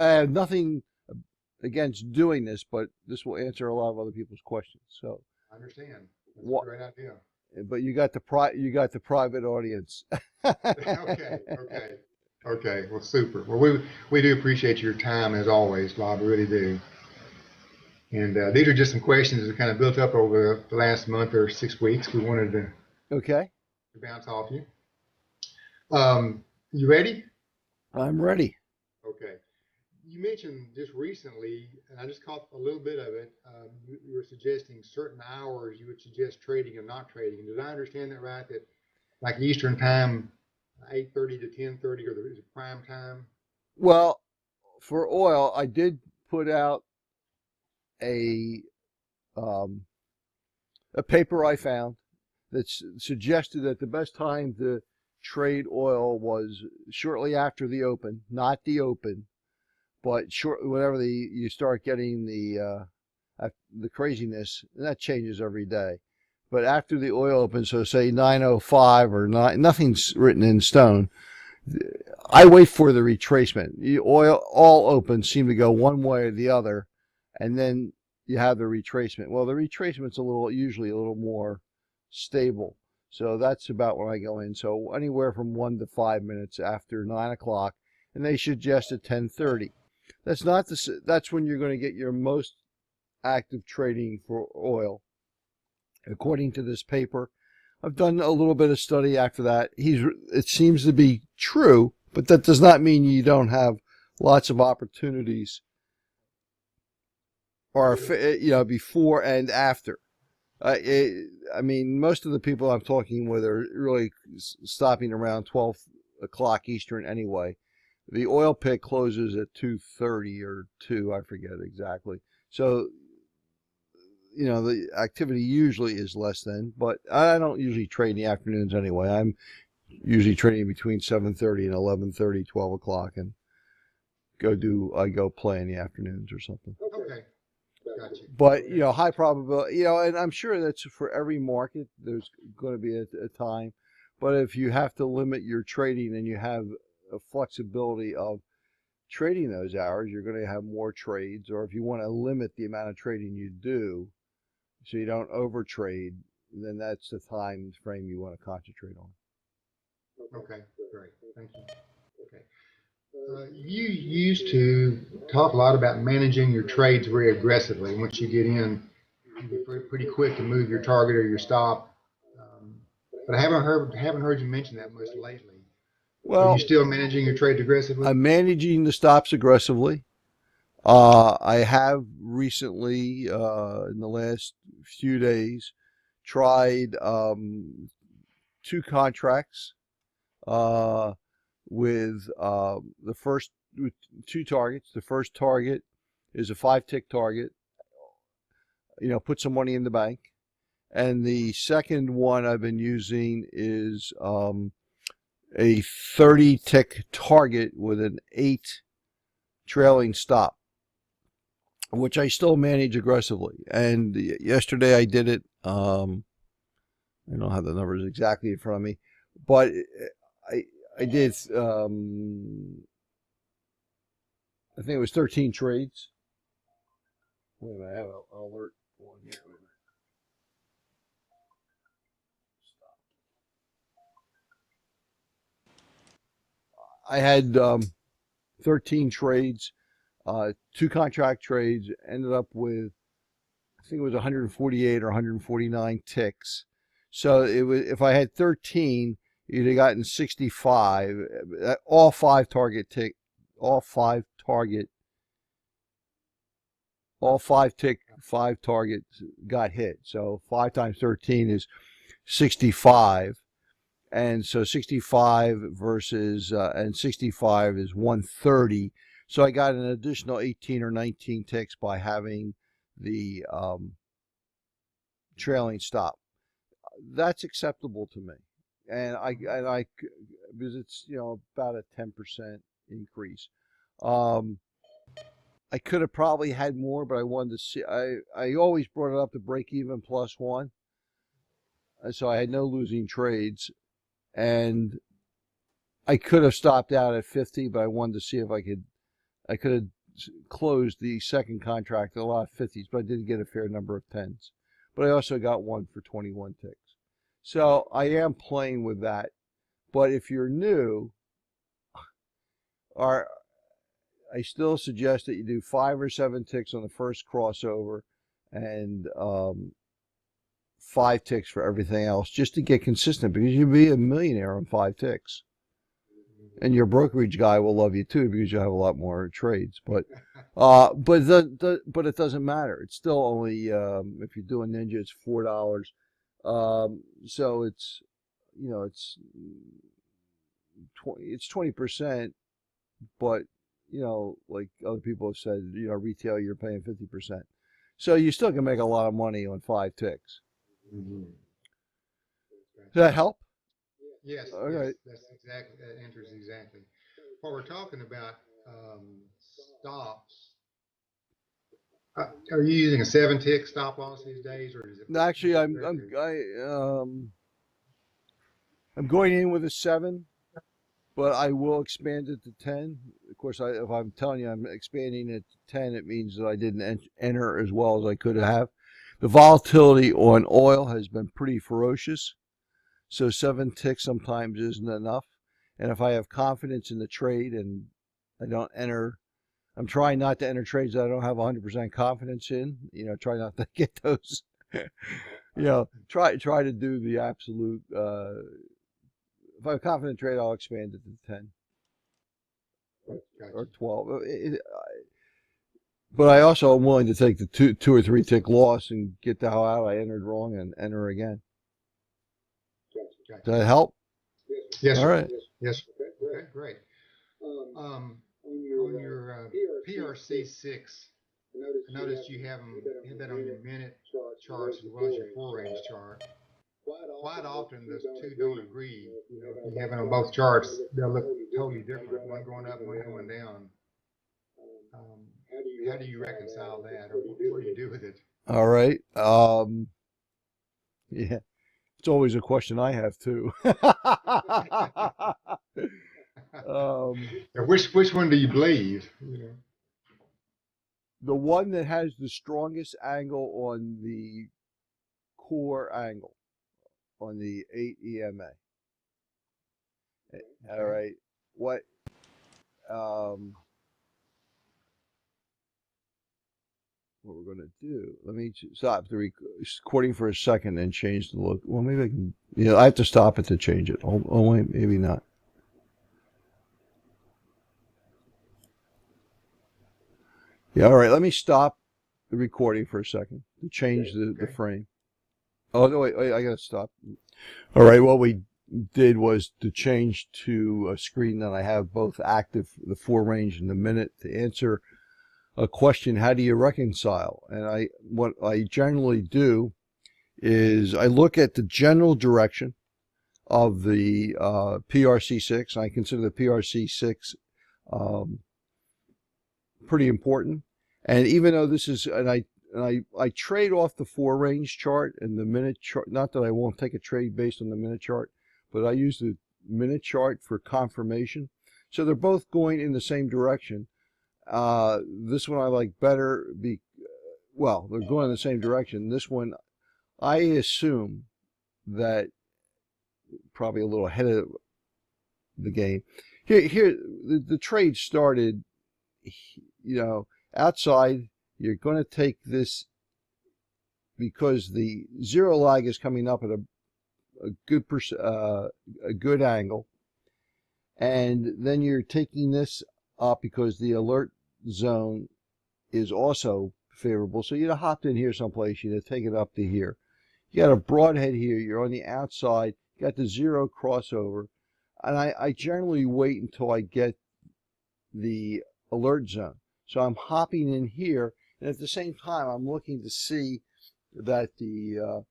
I have nothing against doing this, but this will answer a lot of other people's questions. So, I understand. That's a what? great idea. But you got the private audience. Okay, okay, okay. Well, super. Well, we do appreciate your time as always, Bob. We really do. And these are just some questions that kind of built up over the last month or 6 weeks. We wanted Okay, to bounce off you. You ready? I'm ready. Okay. You mentioned just recently, and I just caught a little bit of it. You were suggesting certain hours you would suggest trading or not trading. Did I understand that right? That like Eastern time, 8:30 to 10:30, or is it prime time? Well, for oil, I did put out a um, a paper I found that suggested that the best time to trade oil was shortly after the open, not the open, but short whenever you start getting the craziness, and that changes every day. But after the oil opens, so say 9:05 or 9, nothing's written in stone. I wait for the retracement. The oil all opens seem to go one way or the other, and then you have the retracement. Well, the retracement's usually a little more stable. So that's about when I go in. So anywhere from 1 to 5 minutes after 9 o'clock, and they suggest at 10:30. That's when you're going to get your most active trading for oil, according to this paper. I've done a little bit of study after that. It seems to be true, but that does not mean you don't have lots of opportunities or before and after. I mean, most of the people I'm talking with are really stopping around 12 o'clock Eastern anyway. The oil pick closes at 2:30 or 2, I forget exactly. So, the activity usually is less than, but I don't usually trade in the afternoons anyway. I'm usually trading between 7:30 and 11:30, 12 o'clock, and I go play in the afternoons or something. Okay, got you. But, Okay, high probability, and I'm sure that's for every market, there's going to be a time. But if you have to limit your trading and you have a flexibility of trading those hours, you're going to have more trades. Or if you want to limit the amount of trading you do so you don't overtrade, then that's the time frame you want to concentrate on. okay, great. Thank you. Okay. You used to talk a lot about managing your trades very aggressively. Once you get in, you'd be pretty quick to move your target or your stop. Um, but I haven't heard you mention that much lately. Are you Well, still managing your trades aggressively? I'm managing the stops aggressively. I have recently, in the last few days, tried two contracts uh, with two targets. The first target is a 5 tick target. Put some money in the bank. And the second one I've been using is a 30 tick target with an 8 trailing stop, which I still manage aggressively. And yesterday I did it. I don't have the numbers exactly in front of me, but I I did. I think it was 13 trades. Wait a minute, I have an alert on here. Wait a minute. I had 13 trades, two contract trades. Ended up with, I think it was 148 or 149 ticks. So it was, if I had 13, you'd have gotten 65. All five target tick, all five target, all 5 tick, 5 targets got hit. So 5 times 13 is 65. And so 65 versus, and 65 is 130. So I got an additional 18 or 19 ticks by having the trailing stop. That's acceptable to me. And I, because it's, about a 10% increase. I could have probably had more, but I wanted to see, I always brought it up to break even plus one. So I had no losing trades. And I could have stopped out at 50, but I wanted to see if I could I could have closed the second contract at a lot of 50s, but I did get a fair number of 10s. But I also got one for 21 ticks. So I am playing with that. But if you're new, I still suggest that you do 5 or 7 ticks on the first crossover and 5 ticks for everything else, just to get consistent, because you'll be a millionaire on 5 ticks. And your brokerage guy will love you too, because you have a lot more trades. But it doesn't matter. It's still only if you're doing Ninja, it's $4. So it's it's 20%, but like other people have said, retail you're paying 50%. So you still can make a lot of money on 5 ticks. Mm-hmm. Does that help? Yes. All yes, right. That's exactly. That answers exactly. What we're talking about stops. Are you using a 7-tick stop loss these days, or is it? No, actually, I'm going in with a 7, but I will expand it to 10. Of course, if I'm telling you I'm expanding it to 10, it means that I didn't enter as well as I could have. The volatility on oil has been pretty ferocious, so 7 ticks sometimes isn't enough. And if I have confidence in the trade and I don't enter, I'm trying not to enter trades that I don't have 100% confidence in. Try not to get those. Try to do the absolute. If I have a confident trade, I'll expand it to 10 or 12. But I also am willing to take the 2 or 3 tick loss and get the hell out. I entered wrong and enter again. Gotcha. Does that help? Yes. All Sir. right. Yes. Okay. Great. On your PRC 6, I noticed you have that on your minute charts as well as your 4-range chart. Quite often those two don't agree. If you have it on both charts, they'll look totally different. One going up, one going down. How do you reconcile that, or what do you do with it? All right. Yeah, it's always a question I have too. Which one do you believe? The one that has the strongest angle on the core angle on the 8 EMA. All right. What we're going to do, let me stop the recording for a second and change the look. Well, maybe I can, I have to stop it to change it. Oh, wait, maybe not. Yeah, all right, let me stop the recording for a second to change the frame. Oh, no, wait, I got to stop. All right, what we did was to change to a screen that I have both active, the 4-range and the minute, to answer a question: how do you reconcile? And what I generally do is I look at the general direction of the PRC6. I consider the PRC6 pretty important. And even though this is, and I trade off the 4-range chart and the minute chart. Not that I won't take a trade based on the minute chart, but I use the minute chart for confirmation. So they're both going in the same direction. This one I like better. Well, they're going in the same direction. This one, I assume that probably a little ahead of the game. Here, the trade started. Outside, you're going to take this because the zero lag is coming up at a good angle, and then you're taking this up because the alert zone is also favorable. So you'd have hopped in here someplace, you'd have taken it up to here. You got a broadhead here, you're on the outside, you got the zero crossover, and I generally wait until I get the alert zone. So I'm hopping in here, and at the same time I'm looking to see that the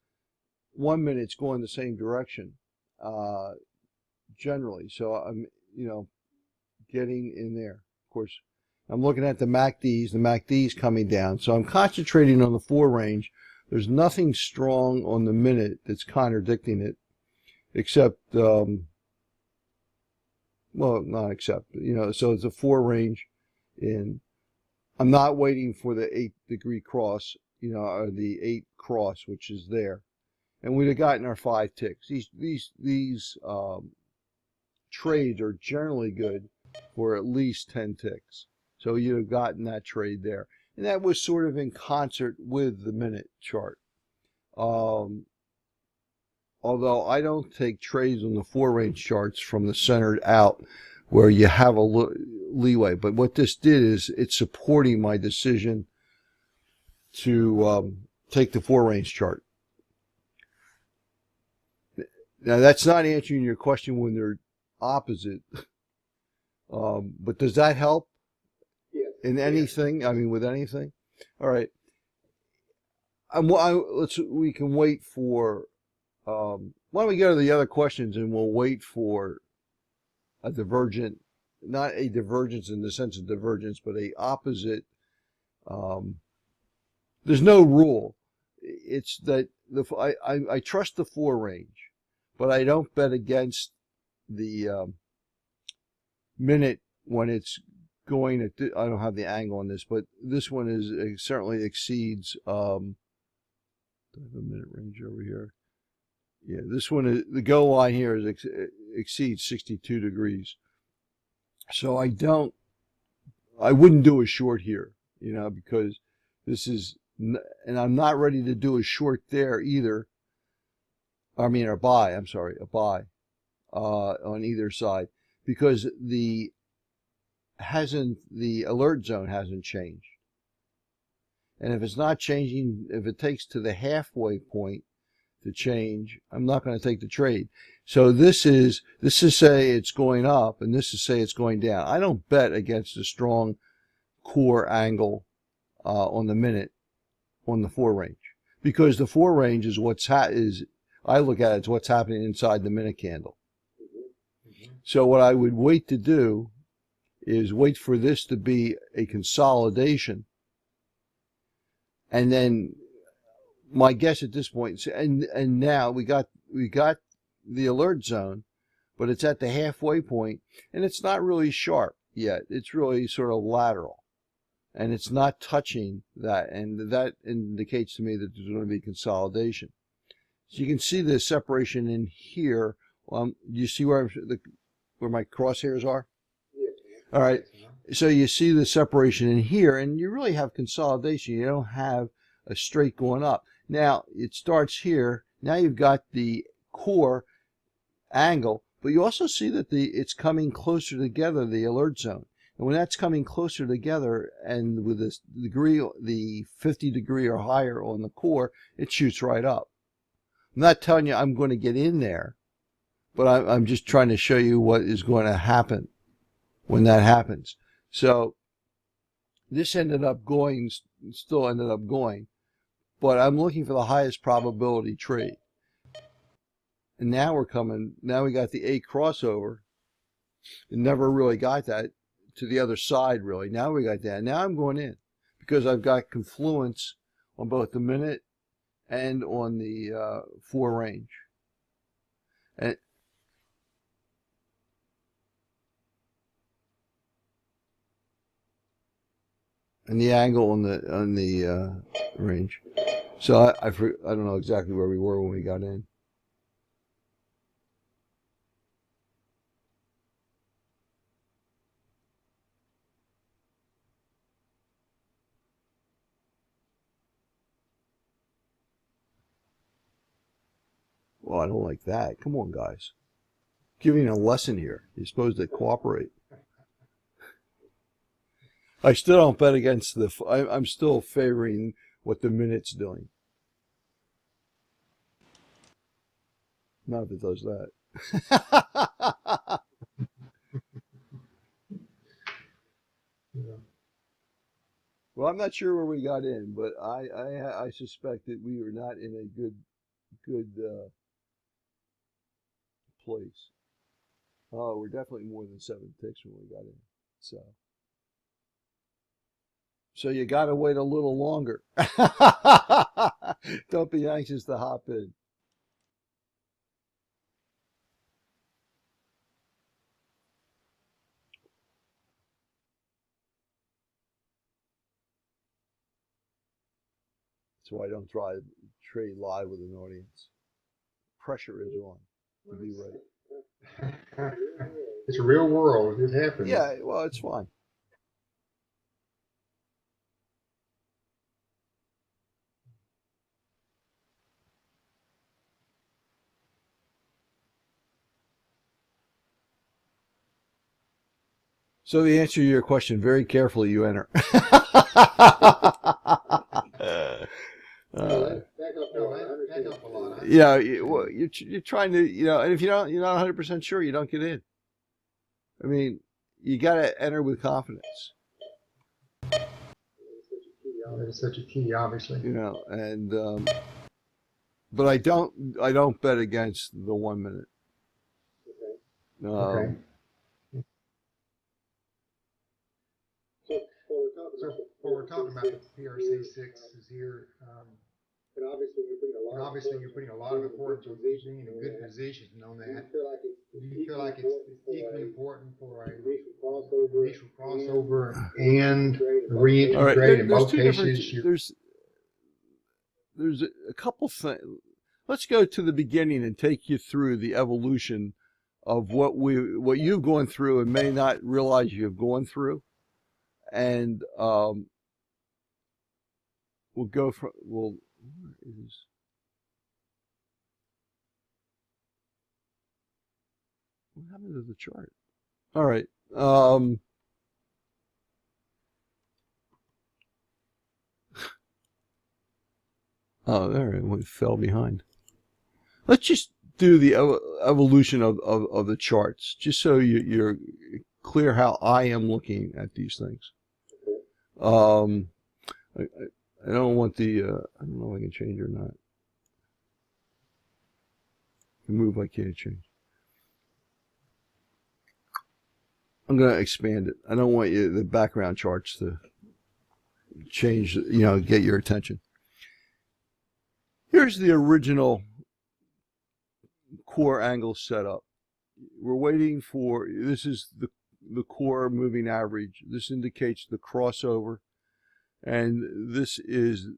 1 minute's going the same direction generally. So I'm getting in there. Of course, I'm looking at the MACDs. The MACD's coming down. So I'm concentrating on the 4-range. There's nothing strong on the minute that's contradicting it, except, well, not except, so it's a 4-range in. I'm not waiting for the 8-degree cross, or the 8 cross, which is there. And we'd have gotten our 5 ticks. These trades are generally good for at least 10 ticks. So you'd have gotten that trade there. And that was sort of in concert with the minute chart. Although I don't take trades on the 4-range charts from the centered out where you have a leeway. But what this did is it's supporting my decision to take the 4-range chart. Now, that's not answering your question when they're opposite. But does that help in anything? I mean, with anything? All right. We can wait for, why don't we go to the other questions and we'll wait for a divergent, not a divergence in the sense of divergence, but a opposite. There's no rule. It's that I trust the 4-range, but I don't bet against the minute when it's going at, I don't have the angle on this, but this one is certainly exceeds, do I have a minute range over here? Yeah, this one is, the go line here is exceeds 62 degrees. So I wouldn't do a short here, because this is, and I'm not ready to do a short there either. I mean, a buy on either side, because the alert zone hasn't changed. And if it's not changing, if it takes to the halfway point to change, I'm not going to take the trade. So this is say it's going up, and this is say it's going down. I don't bet against a strong core angle on the minute on the 4-range, because the 4-range is I look at it as what's happening inside the minute candle. So what I would wait to do is wait for this to be a consolidation, and then my guess at this point, and now we got the alert zone, but it's at the halfway point, and it's not really sharp yet. It's really sort of lateral, and it's not touching that, and that indicates to me that there's going to be consolidation. So you can see the separation in here. Do you see where my crosshairs are? All right. So you see the separation in here, and you really have consolidation. You don't have a straight going up. Now it starts here. Now you've got the core angle, but you also see that it's coming closer together, the alert zone. And when that's coming closer together, and with this degree, the 50 degree or higher on the core, it shoots right up. I'm not telling you I'm going to get in there, but I'm just trying to show you what is going to happen when that happens. So this still ended up going, but I'm looking for the highest probability trade. And now we got the 8 crossover. It never really got that to the other side, really. Now we got that. Now I'm going in because I've got confluence on both the minute and on the 4-range. And the angle on the range. So I don't know exactly where we were when we got in. Well, I don't like that. Come on, guys. Giving a lesson here. You're supposed to cooperate. I still don't bet against I'm still favoring what the minute's doing. Not if it does that. Well, I'm not sure where we got in, but I suspect that we were not in a good place. Oh, we're definitely more than 7 ticks when we got in. So you got to wait a little longer. Don't be anxious to hop in. That's why I don't try to trade live with an audience. Pressure is on to be right. It's a real world. It happens. Yeah, well, it's fine. So to answer your question very carefully, you enter. That helped a lot. Yeah, you're trying to, and if you're not 100% sure, you don't get in. I mean, you got to enter with confidence. That is such a key, obviously. And but I don't bet against the 1 minute. Okay. So what we're talking about, the PRC 6 is here. And obviously you're putting a lot of importance on being in a good position on that. Do you feel like it's equally important for a initial crossover and re-entry All right, trade in there's both two different. cases? There's a couple things. Let's go to the beginning and take you through the evolution of what you've gone through and may not realize you've gone through, and we'll go from where is. What happened to the chart? All right. Oh, there it fell behind. Let's just do the evolution of the charts, just so you're clear how I am looking at these things. I don't want the. I don't know if I can change or not. Move I can't change. I'm going to expand it. I don't want the background charts to change, get your attention. Here's the original core angle setup. We're waiting for, this is the core moving average. This indicates the crossover. And this is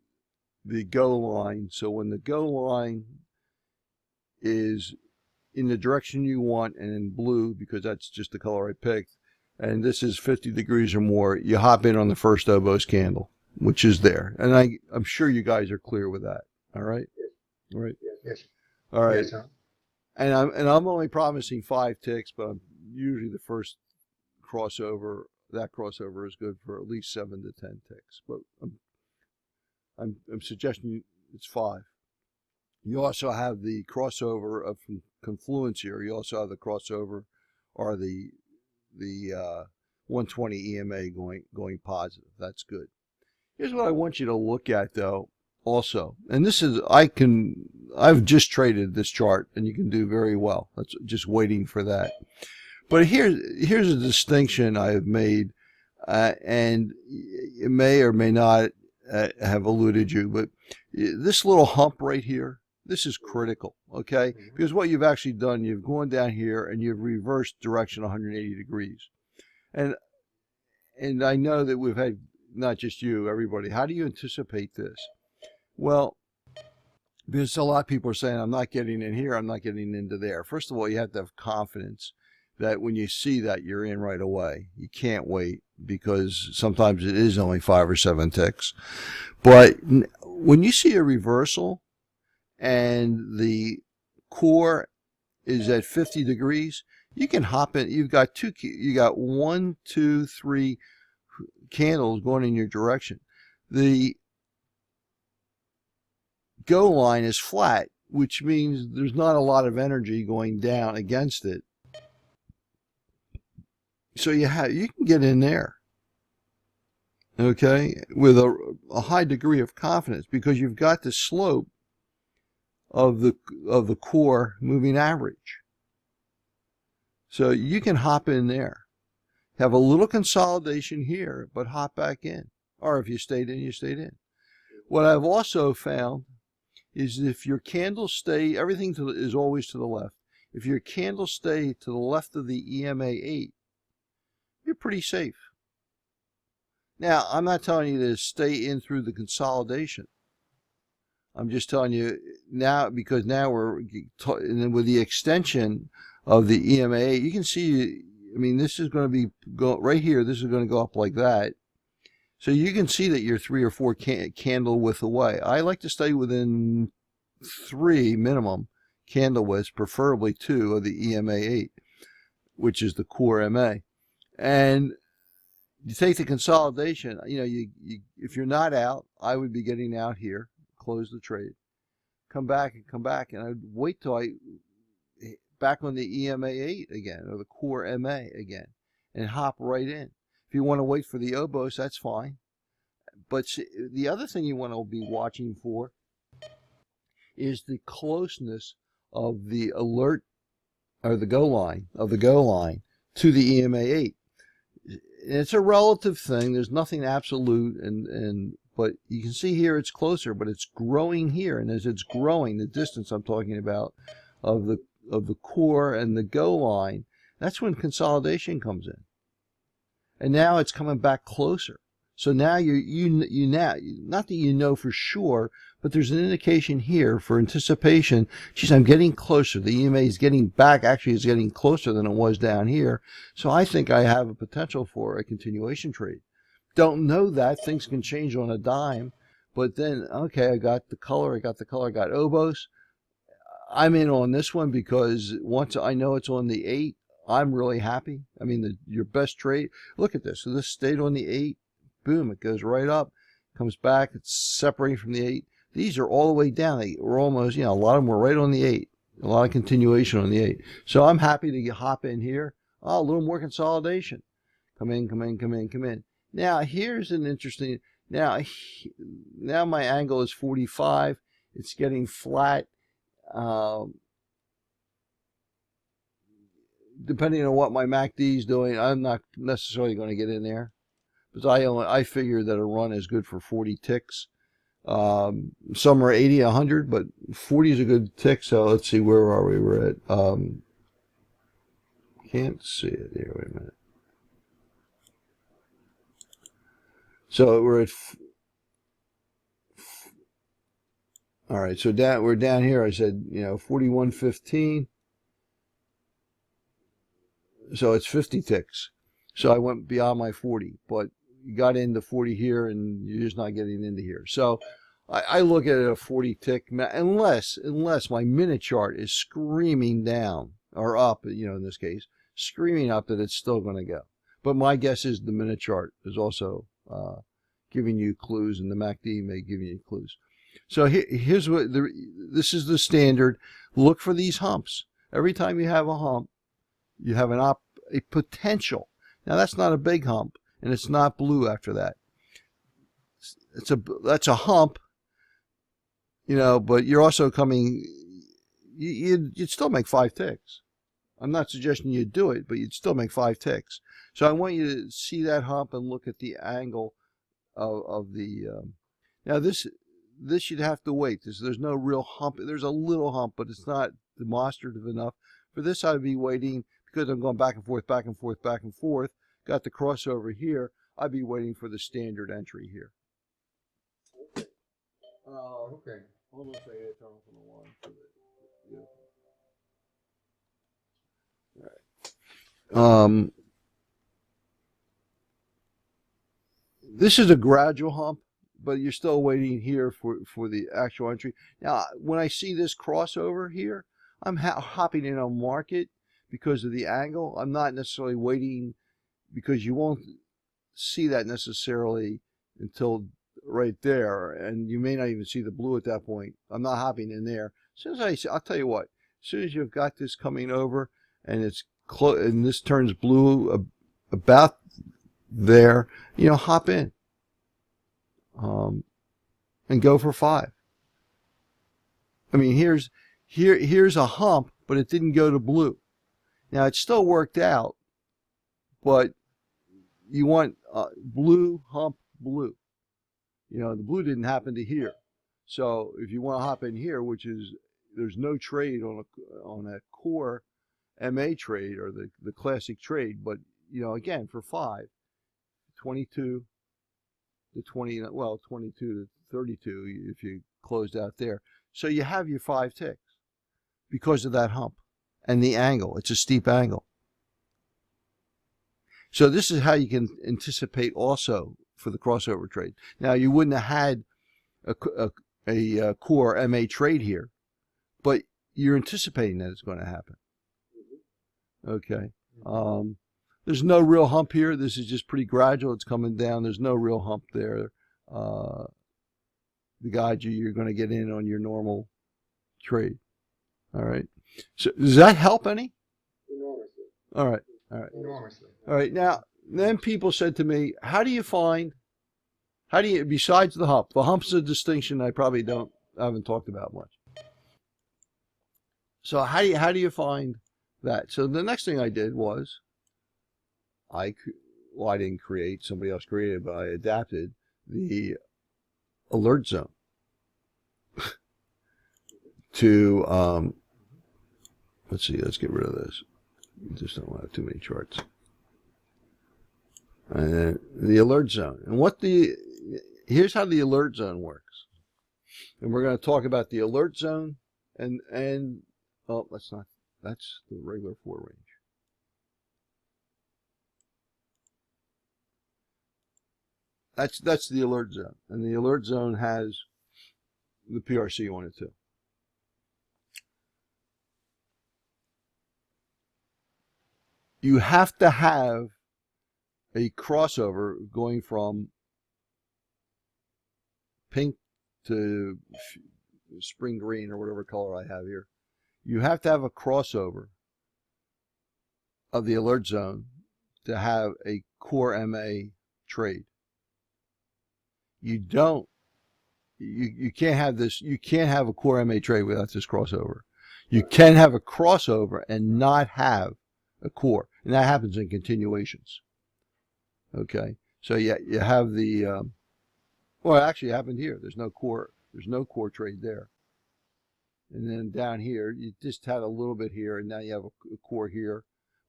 the go line. So when the go line is in the direction you want and in blue, because that's just the color I picked, and this is 50 degrees or more, you hop in on the first Obos candle, which is there. And I'm sure you guys are clear with that. All right? All right? Yes. All right. Yes, and I'm only promising 5 ticks, but usually the first crossover, that crossover is good for at least 7 to 10 ticks. But I'm suggesting it's 5. You also have the crossover of confluence here. You also have the crossover or the 120 EMA going positive. That's good. Here's what I want you to look at though also. And this is I've just traded this chart and you can do very well. That's just waiting for that. But here's a distinction I have made and it may or may not have eluded you, but this little hump right here, this is critical, okay? Because what you've actually done, you've gone down here and you've reversed direction 180 degrees. And I know that we've had, not just you, everybody, how do you anticipate this? Well, because a lot of people are saying, I'm not getting in here, I'm not getting into there. First of all, you have to have confidence that when you see that, you're in right away. You can't wait because sometimes it is only 5 or 7 ticks. But when you see a reversal and the core is at 50 degrees, you can hop in. You got 1, 2, 3 candles going in your direction. The go line is flat, which means there's not a lot of energy going down against it. So you can get in there, okay, with a high degree of confidence because you've got the slope of the core moving average. So you can hop in there, have a little consolidation here, but hop back in. Or if you stayed in, you stayed in. What I've also found is if your candles stay, everything is always to the left. If your candles stay to the left of the EMA 8, you're pretty safe. Now, I'm not telling you to stay in through the consolidation. I'm just telling you now, because now and then with the extension of the EMA, you can see, I mean, this is going to go right here. This is going to go up like that. So you can see that you're 3 or 4 candle width away. I like to stay within 3 minimum candle widths, preferably 2 of the EMA 8, which is the core MA. And you take the consolidation, if you're not out, I would be getting out here, close the trade, come back, and I'd wait till I back on the EMA 8 again, or the core MA again, and hop right in. If you want to wait for the OBOS, that's fine. But the other thing you want to be watching for is the closeness of the alert, or the go line to the EMA 8. It's a relative thing. There's nothing absolute, but you can see here it's closer, but it's growing here, and as it's growing, the distance I'm talking about of the core and the go line, that's when consolidation comes in. And now it's coming back closer. So now you now, not that you know for sure, but there's an indication here for anticipation. Geez, I'm getting closer. The EMA is getting back. Actually, it's getting closer than it was down here. So I think I have a potential for a continuation trade. Don't know that. Things can change on a dime. But then, okay, I got the color. I got OBOS. I'm in on this one because once I know it's on the 8, I'm really happy. I mean, your best trade. Look at this. So this stayed on the 8. Boom, it goes right up, comes back, it's separating from the 8. These are all the way down. They were almost, a lot of them were right on the 8. A lot of continuation on the 8. So I'm happy to hop in here. Oh, a little more consolidation. Come in. Now, here's an interesting, now my angle is 45. It's getting flat. Depending on what my MACD is doing, I'm not necessarily going to get in there. Because I figure that a run is good for 40 ticks. Some are 80, 100, but 40 is a good tick. So let's see, where are we? We're at, can't see it here. Wait a minute. So we're at, all right. So we're down here. I said, 41.15. So it's 50 ticks. So I went beyond my 40, but you got into 40 here and you're just not getting into here. So I look at it a 40 tick, unless my minute chart is screaming down or up, in this case, screaming up that it's still going to go. But my guess is the minute chart is also giving you clues, and the MACD may give you clues. So here's what this is the standard. Look for these humps. Every time you have a hump, you have a potential. Now that's not a big hump, and it's not blue after that. That's a hump, but you're also coming. You'd still make 5 ticks. I'm not suggesting you do it, but you'd still make 5 ticks. So I want you to see that hump and look at the angle of the. Now this you'd have to wait. There's no real hump. There's a little hump, but it's not demonstrative enough. For this, I'd be waiting. Because I'm going back and forth, got the crossover here, I'd be waiting for the standard entry here. Okay. Okay. Hold on a second, I turn off on the line for the, All right. This is a gradual hump, but you're still waiting here for the actual entry. Now, when I see this crossover here, I'm hopping in on market. Because of the angle, I'm not necessarily waiting, because you won't see that necessarily until right there, and you may not even see the blue at that point. I'm not hopping in there. As soon as I'll tell you what, as soon as you've got this coming over and it's and this turns blue about there, hop in, and go for 5. I mean, here's a hump, but it didn't go to blue. Now, it still worked out, but you want blue, hump, blue. The blue didn't happen to here. So if you want to hop in here, which is, there's no trade on a core MA trade or the classic trade, but, again, for 5, 22, to 20, well, 22 to 32 if you closed out there. So you have your 5 ticks because of that hump and the angle. It's a steep angle. So this is how you can anticipate also for the crossover trade. Now, you wouldn't have had a core MA trade here, but you're anticipating that it's going to happen. Okay. There's no real hump here. This is just pretty gradual. It's coming down. There's no real hump there. The guide you're going to get in on your normal trade. All right. So does that help any? Enormously. All right. All right. Enormously. All right. Now, then people said to me, how do you, besides the hump's a distinction I haven't talked about much. So how do you find that? So the next thing I did was, I didn't create, somebody else created, but I adapted the alert zone to, let's see, let's get rid of this. Just don't want to have too many charts. And then the alert zone. And here's how the alert zone works. And we're going to talk about the alert zone and oh, that's the regular 4 range. That's the alert zone. And the alert zone has the PRC on it too. You have to have a crossover going from pink to spring green or whatever color I have here. You have to have a crossover of the alert zone to have a core MA trade. You can't have this, you can't have a core MA trade without this crossover. You can have a crossover and not have a core, and that happens in continuations. Okay, so you have the, well, actually it happened here. There's no core trade there. And then down here, you just had a little bit here, and now you have a core here,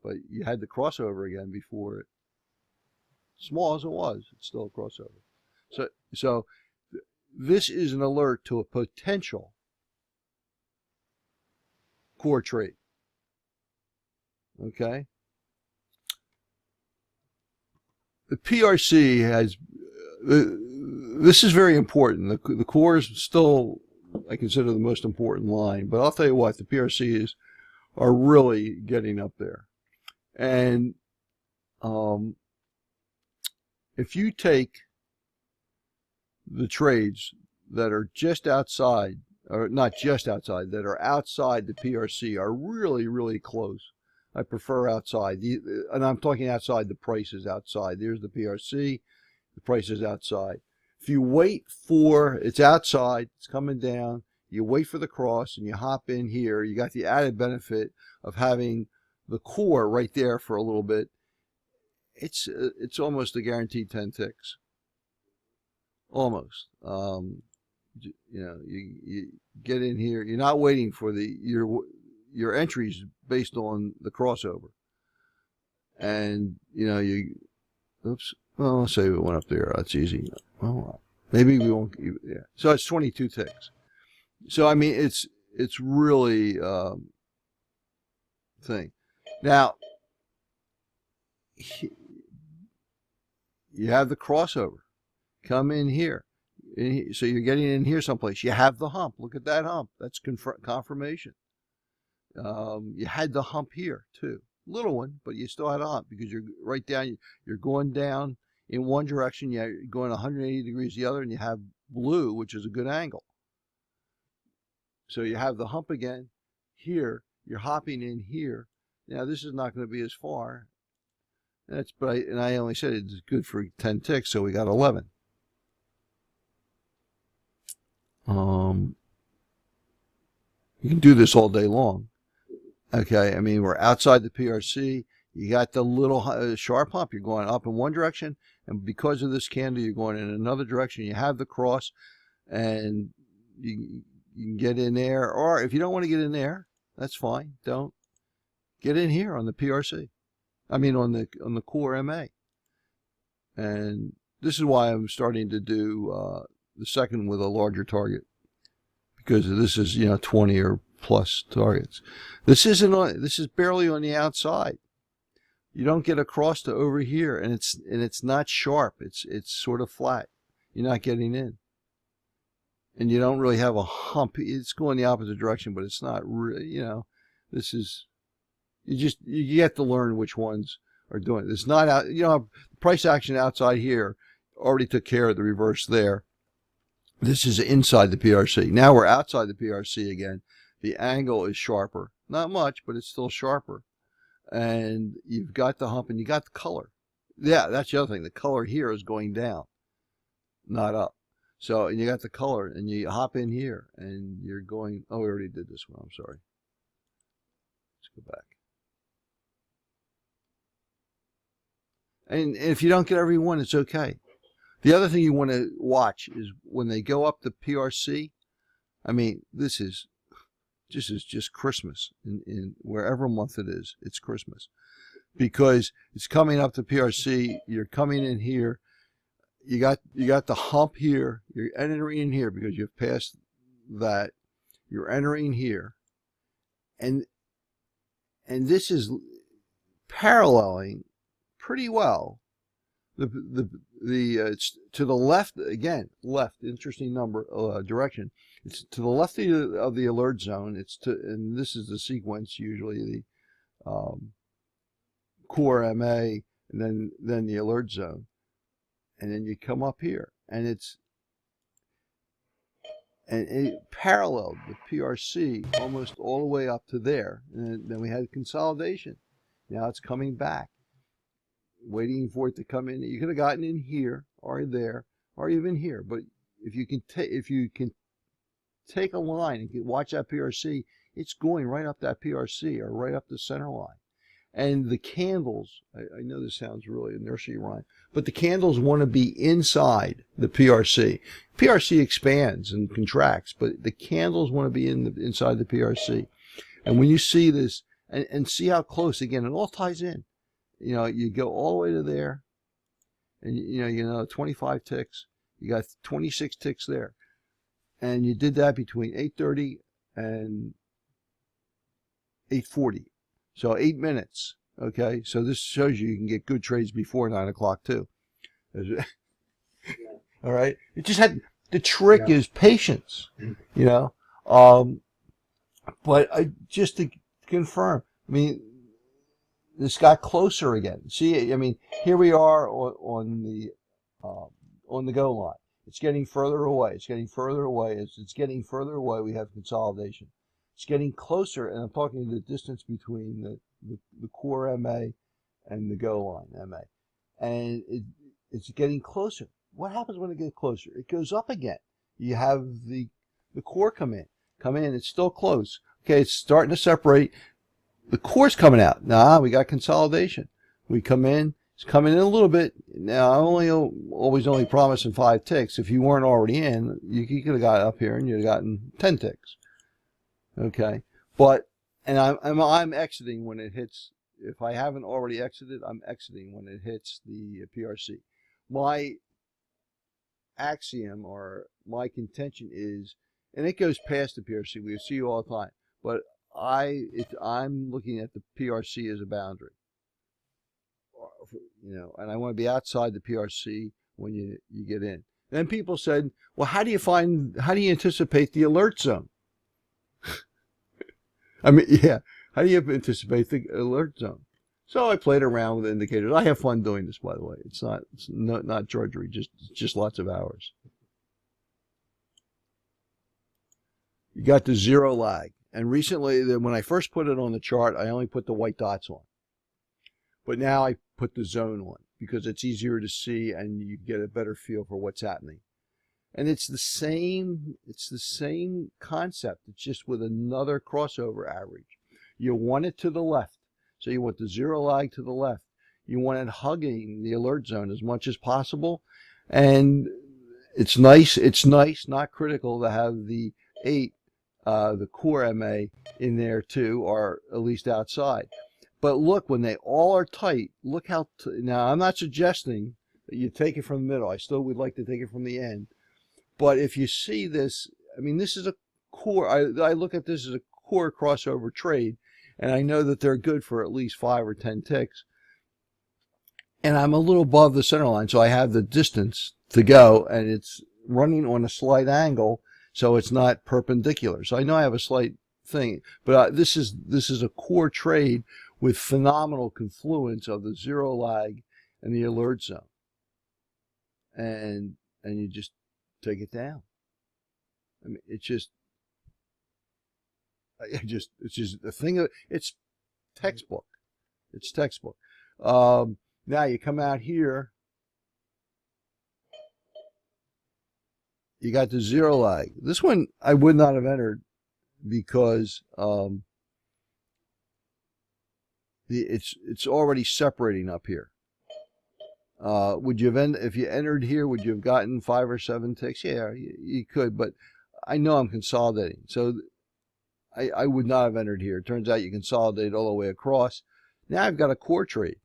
but you had the crossover again before it. Small as it was, it's still a crossover. So this is an alert to a potential core trade. Okay. The PRC has, this is very important. The core is still, I consider, the most important line, but I'll tell you what, the PRCs are really getting up there. And if you take the trades that are just outside, or not just outside, that are outside the PRC are really, really close. I prefer outside, and I'm talking outside, the price is outside. There's the PRC, the price is outside. If you wait for, it's outside, it's coming down, you wait for the cross and you hop in here, you got the added benefit of having the core right there for a little bit. It's almost a guaranteed 10 ticks. Almost. You know, you get in here, you're not waiting for your entries based on the crossover. And, you know, oops, well, let's say we went up there, that's easy. Well, maybe we won't, yeah. So it's 22 ticks. So, I mean, it's really, thing. Now, you have the crossover. Come in here. So you're getting in here someplace. You have the hump. Look at that hump. That's confirmation. You had the hump here too. Little one, but you still had a hump because you're right down. You're going down in one direction. You're going 180 degrees the other, and you have blue, which is a good angle. So you have the hump again here. You're hopping in here. Now this is not going to be as far. And I only said it's good for 10 ticks, so we got 11. You can do this all day long. Okay, I mean, we're outside the PRC. You got the little sharp hump. You're going up in one direction, and because of this candle, you're going in another direction. You have the cross, and you can get in there. Or if you don't want to get in there, that's fine. Don't get in here on the PRC. I mean, on the core MA, and this is why I'm starting to do the second with a larger target, because this is 20 or plus targets. This is barely on the outside. You don't get across to over here, and it's not sharp. It's sort of flat. You're not getting in, and you don't really have a hump. It's going the opposite direction, but it's not really. This is you get to learn which ones are doing it. It's not out. Price action outside here already took care of the reverse there. This is inside the PRC. Now we're outside the PRC again. The angle is sharper. Not much, but it's still sharper. And you've got the hump and you got the color. Yeah, that's the other thing. The color here is going down, not up. So, and you got the color and you hop in here and you're going, oh, we already did this one. I'm sorry. Let's go back. And if you don't get every one, it's okay. The other thing you want to watch is when they go up the PRC. I mean, this is just Christmas in wherever month it is. It's Christmas because it's coming up the PRC. You're coming in here. You got the hump here. You're entering in here because you've passed that. You're entering here, and this is paralleling pretty well. It's to the left again. Left, interesting number direction. It's to the left of the alert zone. And this is the sequence usually the core MA and then the alert zone, and then you come up here and it paralleled the PRC almost all the way up to there, and then we had consolidation. Now it's coming back. Waiting for it to come in. You could have gotten in here or there or even here, but if you can take a line and watch that PRC, it's going right up that PRC or right up the center line. And the candles, I know this sounds really a nursery rhyme, but the candles want to be inside the PRC. PRC expands and contracts, but the candles want to be inside the PRC. And when you see this, and see how close, again, it all ties in. You go all the way to there, and 25 ticks. You got 26 ticks there, and you did that between 8:30 and 8:40, so 8 minutes. Okay, so this shows you can get good trades before 9 o'clock too. All right, it just had the trick is patience, but just to confirm, I mean. This got closer again. See, I mean, here we are on the go line. It's getting further away. It's getting further away. As it's getting further away, we have consolidation. It's getting closer, and I'm talking the distance between the core MA and the go line MA, and it's getting closer. What happens when it gets closer? It goes up again. You have the core come in. It's still close. Okay, it's starting to separate. The core's coming out. Nah, we got consolidation. We come in. It's coming in a little bit. Now, I'm always only promising 5 ticks. If you weren't already in, you could have got up here and you'd have gotten 10 ticks. Okay, and I'm exiting when it hits. If I haven't already exited, I'm exiting when it hits the PRC. My axiom or my contention is, and it goes past the PRC. We see you all the time, but I'm looking at the PRC as a boundary, and I want to be outside the PRC when you get in. Then people said, well, how do you anticipate the alert zone? I mean, yeah, how do you anticipate the alert zone? So I played around with indicators. I have fun doing this, by the way. It's not drudgery, just lots of hours. You got the zero lag. And recently, when I first put it on the chart, I only put the white dots on. But now I put the zone on because it's easier to see and you get a better feel for what's happening. And it's the same concept. It's just with another crossover average. You want it to the left. So you want the zero lag to the left. You want it hugging the alert zone as much as possible. And it's nice, not critical to have the 8. The core MA in there too, or at least outside. But look, when they all are tight, look how, now I'm not suggesting You take it from the middle. I still would like to take it from the end. But if you see this, I mean, this is a core. I look at this as a core crossover trade, and I know that they're good for at least 5 or 10 ticks. And I'm a little above the center line, so I have the distance to go, and it's running on a slight angle, so it's not perpendicular. So I know I have a slight thing, but this is a core trade with phenomenal confluence of the zero lag and the alert zone, and you just take it down. I mean, it's just a thing of, it's textbook. It's textbook. Now you come out here, you got the zero lag. This one I would not have entered because it's already separating up here. Would you have if you entered here, would you have gotten 5 or 7 ticks? Yeah, you could, but I know I'm consolidating, so I would not have entered here. It turns out you consolidate all the way across. Now I've got a core trade.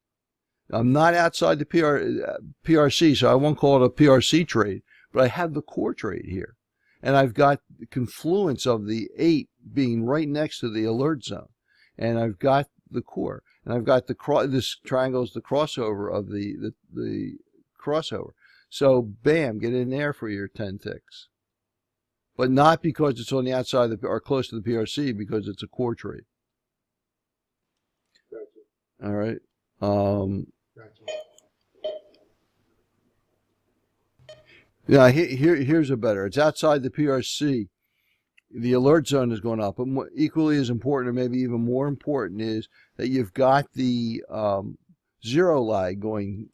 I'm not outside the PRC, so I won't call it a PRC trade, but I have the core trade here. And I've got the confluence of the 8 being right next to the alert zone. And I've got the core. And I've got this triangle is the crossover of the crossover. So bam, get in there for your 10 ticks. But not because it's on the outside of or close to the PRC, because it's a core trade. Gotcha. All right. Gotcha. Yeah, here's a better. It's outside the PRC. The alert zone is going up. But equally as important, or maybe even more important, is that you've got the zero lag going,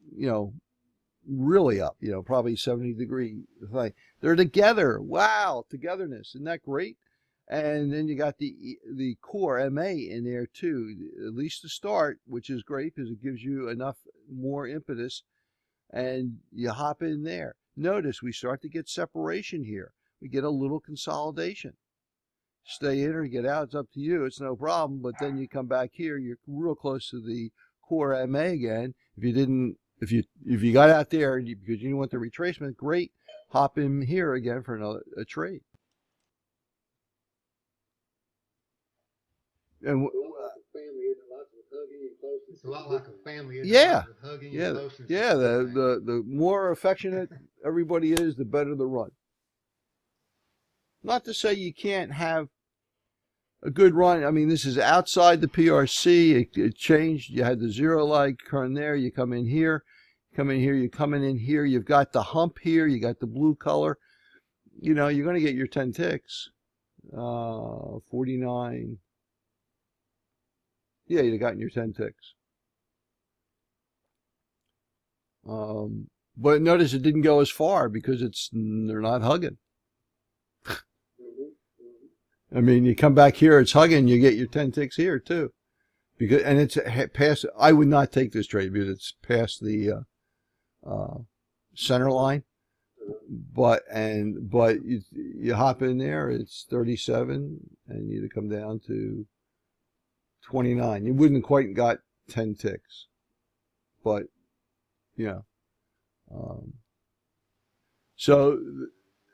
really up, probably 70-degree thing. They're together. Wow, togetherness. Isn't that great? And then you got the core MA in there too, at least to start, which is great because it gives you enough more impetus, and you hop in there. Notice we start to get separation here. We get a little consolidation. Stay in or get out, it's up to you. It's no problem. But then you come back here, you're real close to the core MA again. If you got out there because you didn't want the retracement, great. Hop in here again for a trade. And it's a lot like a family. Yeah, hugging, yeah, close and yeah. The more affectionate everybody is, the better the run. Not to say you can't have a good run. I mean, this is outside the PRC. It changed. You had the zero lag turn there. You come in here. You're coming in here. You've got the hump here. You got the blue color. You're going to get your 10 ticks. 49. Yeah, you'd have gotten your 10 ticks. But notice it didn't go as far because they're not hugging. I mean, you come back here, it's hugging, you get your 10 ticks here too. And it's past, I would not take this trade because it's past the center line. But you hop in there, it's 37, and you'd come down to 29. You wouldn't quite got 10 ticks, but so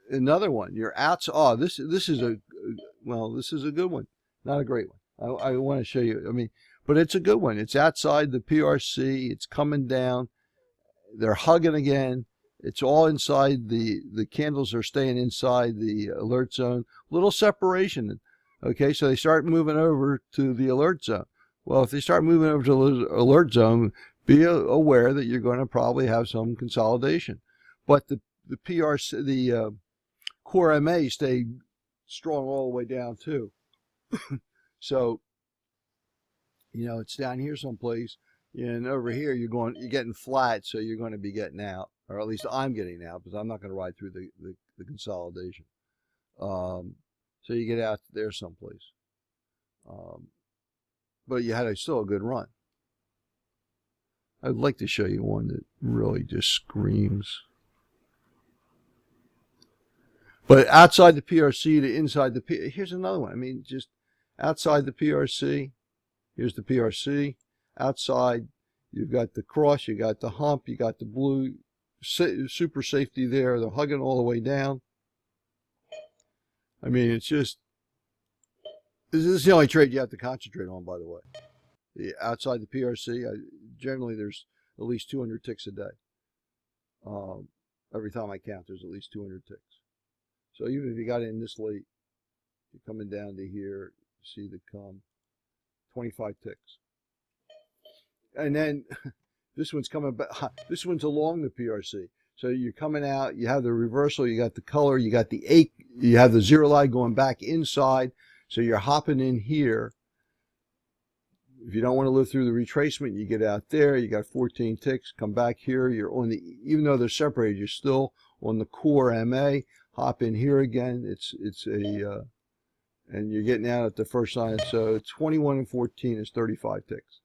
another one. You're out. Oh, this is a good one. Not a great one. I want to show you. I mean, but it's a good one. It's outside the PRC. It's coming down. They're hugging again. It's all inside the candles are staying inside the alert zone. Little separation. Okay, so they start moving over to the alert zone. Well, if they start moving over to the alert zone, be aware that you're going to probably have some consolidation. But the PRC, the core MA stayed strong all the way down too. So, it's down here someplace, and over here you're getting flat, so you're going to be getting out, or at least I'm getting out because I'm not going to ride through the consolidation. So you get out there someplace. But you had still a good run. I'd like to show you one that really just screams. But outside the PRC to inside the PRC, here's another one. I mean, just outside the PRC, here's the PRC. Outside, you've got the cross, you got the hump, you got the blue, super safety there. They're hugging all the way down. I mean, it's just, this is the only trade you have to concentrate on, by the way. Outside the PRC, generally there's at least 200 ticks a day. Every time I count, there's at least 200 ticks. So even if you got in this late, you're coming down to here, you see the 25 ticks. And then this one's coming back. This one's along the PRC. So you're coming out, you have the reversal, you got the color, you got the 8, you have the zero lag going back inside. So you're hopping in here. If you don't want to live through the retracement, you get out there, you got 14 ticks, come back here, you're on the, even though they're separated, you're still on the core MA, hop in here again, and you're getting out at the first sign. So 21 and 14 is 35 ticks.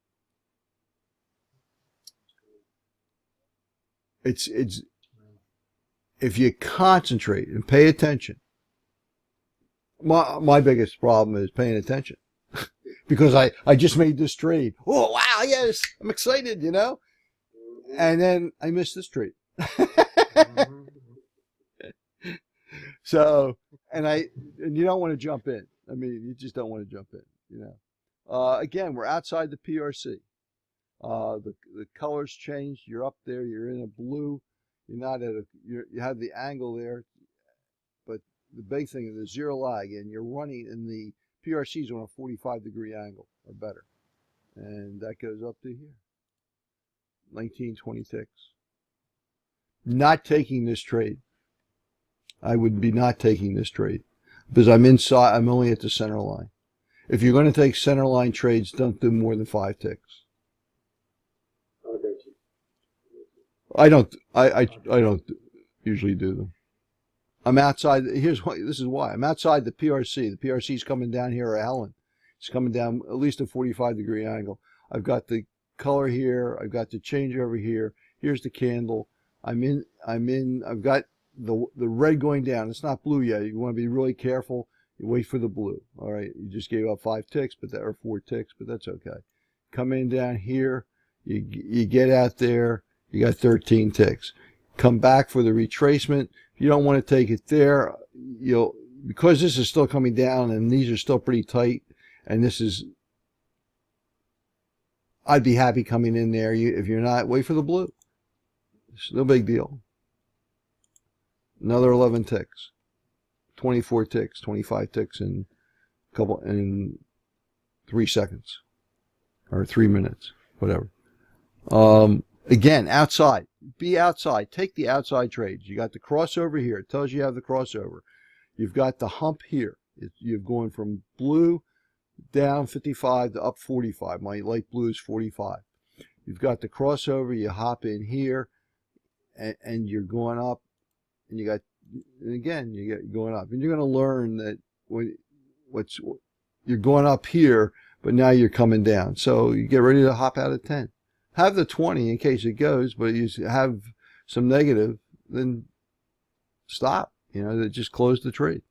It's, if you concentrate and pay attention, my biggest problem is paying attention. Because I just made this trade. Oh, wow, yes, I'm excited, you know? And then I missed this trade. So, and you don't want to jump in. I mean, you just don't want to jump in, you know? Again, we're outside the PRC. The colors changed. You're up there. You're in a blue. You're not at you have the angle there. But the big thing is the zero lag, and you're running in the PRC's on a 45-degree angle or better. And that goes up to here. 19, 20 ticks. Not taking this trade. I would be not taking this trade because I'm inside. I'm only at the center line. If you're going to take center line trades, don't do more than 5 ticks. I don't usually do them. I'm outside. Here's why. This is why. I'm outside the PRC. The PRC is coming down here at Allen. It's coming down at least a 45-degree angle. I've got the color here. I've got the change over here. Here's the candle. I've got the red going down. It's not blue yet. You want to be really careful. You wait for the blue. All right. You just gave up 5 ticks, or 4 ticks, but that's okay. Come in down here. You get out there. You got 13 ticks. Come back for the retracement. If you don't want to take it there, because this is still coming down and these are still pretty tight, and I'd be happy coming in there. If you're not, wait for the blue. It's no big deal. Another 11 ticks, 24 ticks, 25 ticks in 3 seconds or 3 minutes, whatever. Again, outside. Be outside. Take the outside trades. You got the crossover here. It tells you have the crossover. You've got the hump here. You're going from blue down 55 to up 45. My light blue is 45. You've got the crossover. You hop in here, and you're going up. And you get going up. And you're going to learn that you're going up here, but now you're coming down. So you get ready to hop out at 10. Have the 20 in case it goes, but you have some negative, then stop. Just close the trade.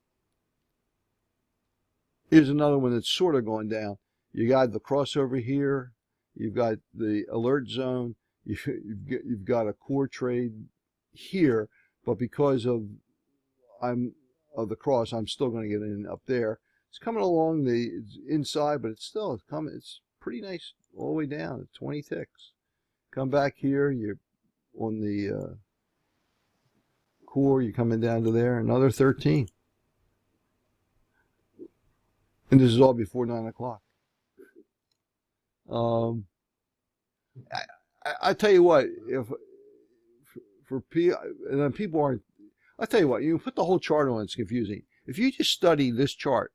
Here's another one that's sort of going down. You got the crossover here. You've got the alert zone. You've got a core trade here, but because of the cross, I'm still going to get in up there. It's coming along the inside, but it's pretty nice all the way down at 20 ticks. Come back here, you're on the core, you're coming down to there, another 13. And this is all before 9 o'clock. I tell you what, people aren't, I'll tell you what, you put the whole chart on, it's confusing. If you just study this chart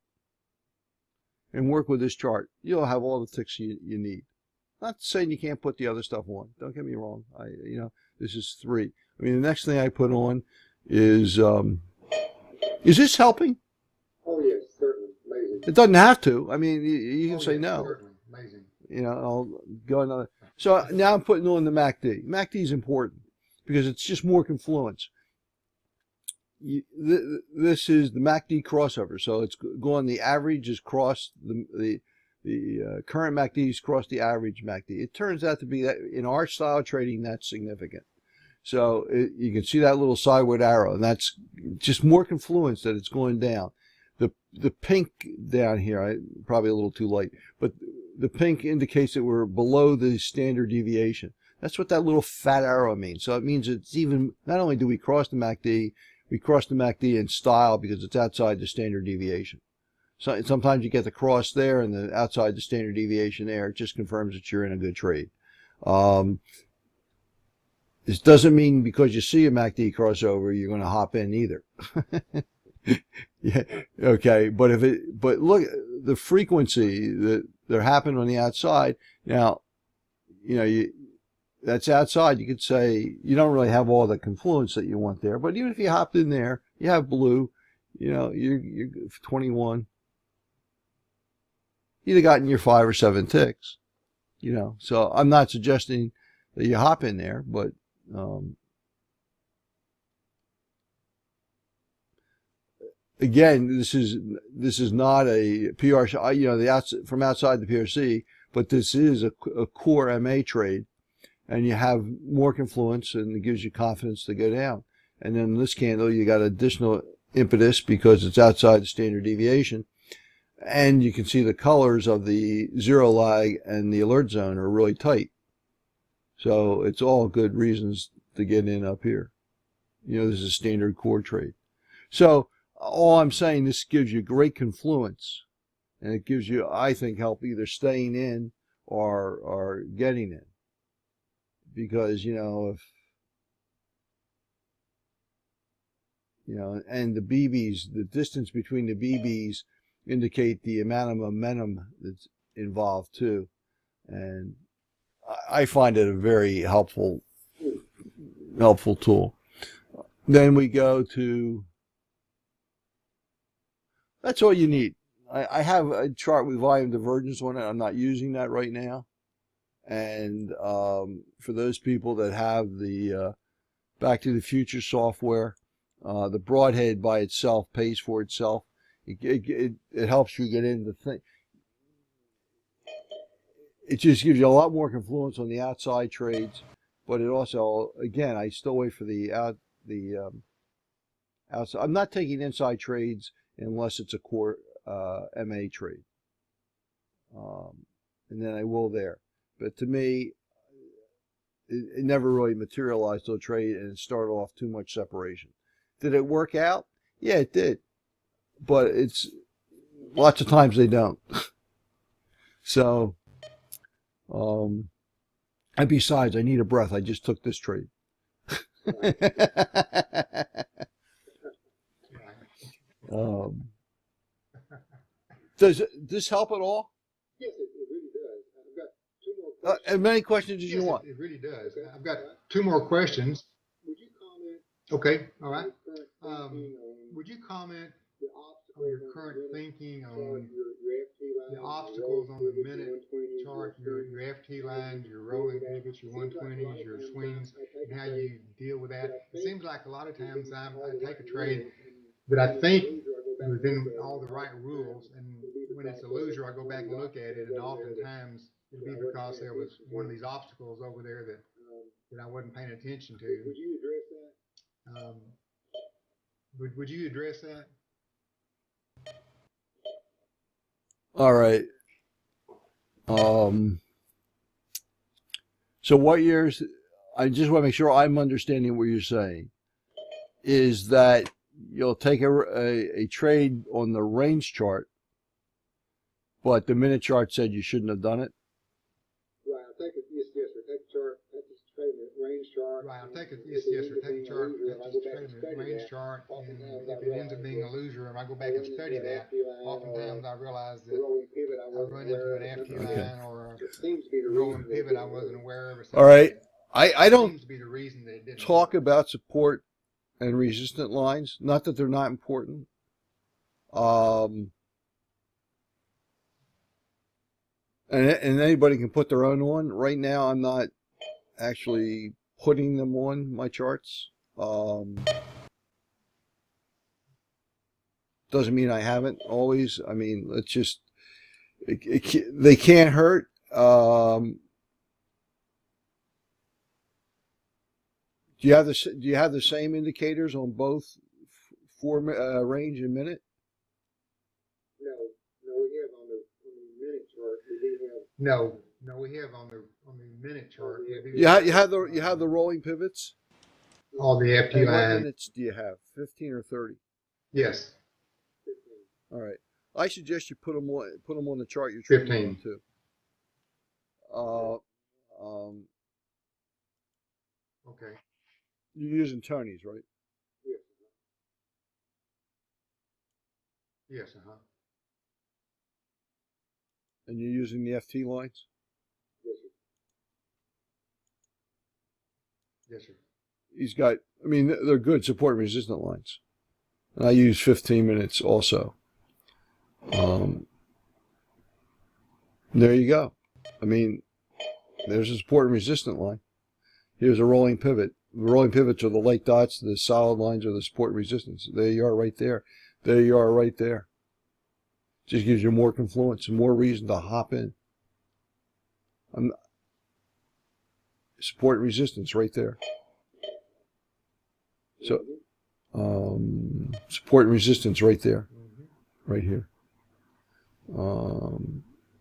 and work with this chart, you'll have all the ticks you need. Not saying you can't put the other stuff on. Don't get me wrong. This is 3. I mean, the next thing I put on is this helping? Oh, yes, certainly. Amazing. It doesn't have to. I mean, you can say no. Certainly. Amazing. I'll go another. So now I'm putting on the MACD. MACD is important because it's just more confluence. This is the MACD crossover. So it's going, the average is crossed the current MACDs cross the average MACD. It turns out to be that in our style of trading, that's significant. So you can see that little sideward arrow, and that's just more confluence that it's going down. The pink down here, probably a little too light, but the pink indicates that we're below the standard deviation. That's what that little fat arrow means. So it means it's even, not only do we cross the MACD, we cross the MACD in style because it's outside the standard deviation. So sometimes you get the cross there and the outside the standard deviation there. It just confirms that you're in a good trade. This doesn't mean because you see a MACD crossover, you're going to hop in either. Yeah, okay, but look, the frequency that happened on the outside. Now, that's outside. You could say you don't really have all the confluence that you want there, but even if you hopped in there, you have blue. You're 21. You'd have gotten your 5 or 7 ticks. So I'm not suggesting that you hop in there, but again, this is not a PRC, from outside the PRC, but this is a core MA trade, and you have more confluence, and it gives you confidence to go down. And then in this candle, you got additional impetus because it's outside the standard deviation, and you can see the colors of the zero lag and the alert zone are really tight. So it's all good reasons to get in up here. This is a standard core trade. So all I'm saying, this gives you great confluence, and it gives you, I think, help either staying in or getting in. Because, if, and the BBs, the distance between the BBs indicate the amount of momentum that's involved too. And I find it a very helpful tool. Then we go to, that's all you need. I have a chart with volume divergence on it. I'm not using that right now. And for those people that have the Back to the Future software, the broadhead by itself pays for itself. It helps you get into things. It just gives you a lot more confluence on the outside trades, but it also, again, I still wait for the outside. I'm not taking inside trades unless it's a core MA trade, and then I will there. But to me, it never really materialized to a trade, and it started off too much separation. Did it work out? Yeah, it did, but it's lots of times they don't. So. And besides, I need a breath. I just took this trade. Does this help at all? Yes, it really does. I've got 2 more questions. As many questions as you Yes, want. it really does. I've got 2 more questions. Would you comment? Okay, all right. Would you comment on your current thinking on the obstacles on the minute chart, your FT lines, your rolling pivots, your 120s, your swings, and how you deal with that? It seems like a lot of times I take a trade that I think within all the right rules, and when it's a loser, I go back and look at it, and oftentimes it'll be because there was one of these obstacles over there that I wasn't paying attention to. Would you address that? Would you address that? All right. So what years? I just want to make sure I'm understanding what you're saying. Is that you'll take a trade on the range chart, but the minute chart said you shouldn't have done it? Right, I'll take it, yes, sir, take the chart, take this trade in the range chart. Right, I'll take it, yes, sir, take the chart, take this trade in the range chart, and if it ends up being a loser, and I go back and study that, oftentimes I realize that I run into an FT line or a rolling pivot I wasn't aware of. Or something. All right. I don't seems to be the reason that it didn't talk about support and resistant lines. Not that they're not important. And anybody can put their own on. Right now, I'm not actually putting them on my charts. Doesn't mean I haven't always. I mean, let's just, they can't hurt. Do you have the same indicators on both range and minute? No, we have on the minute chart, we do have. No, we have on the minute chart. we do You have the rolling pivots. all the FT And what lines. minutes do you have? 15 or 30? Yes, 15. All right. I suggest you put them on the chart you're training 15. on too. okay. You're using Tony's, right? Yes. Yes, And you're using the FT lines? Yes, sir. Yes, sir. He's got, I mean, they're good support and resistant lines. And I use 15 minutes also. There you go. I mean, there's a support and resistant line. Here's a rolling pivot. The rolling pivots are the light dots. The solid lines are the support and resistance. There you are right there. There you are right there. Just gives you more confluence and more reason to hop in. Support and resistance right there. So, support and resistance right there. Right here.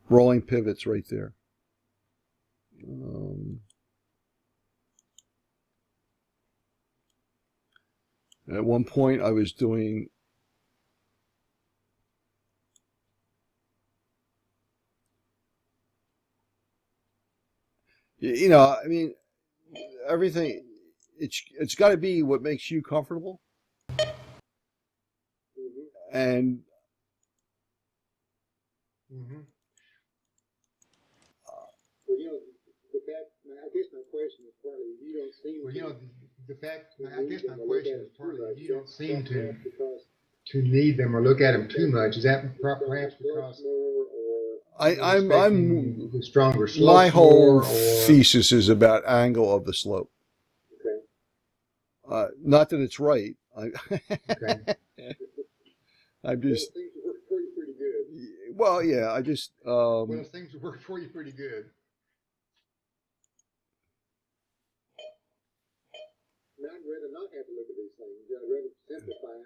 Rolling pivots right there. At one point I was doing I mean, everything, it's got to be what makes you comfortable. And Well, the fact, I guess my question is partly, you don't seem Well, to. the fact, to I need guess them my or look question at is it partly too much. you don't seem That's because to need them or look at them too much. Is that it's perhaps slope because more or I'm expecting the stronger slope my whole more, or thesis is about angle of the slope. okay. Not that it's right. okay. I'm Well, just, it seems to work for you pretty good. well, yeah, I just, Well, it seems to work for you pretty good. And I'd rather not have to look at these things. I'd rather simplify it.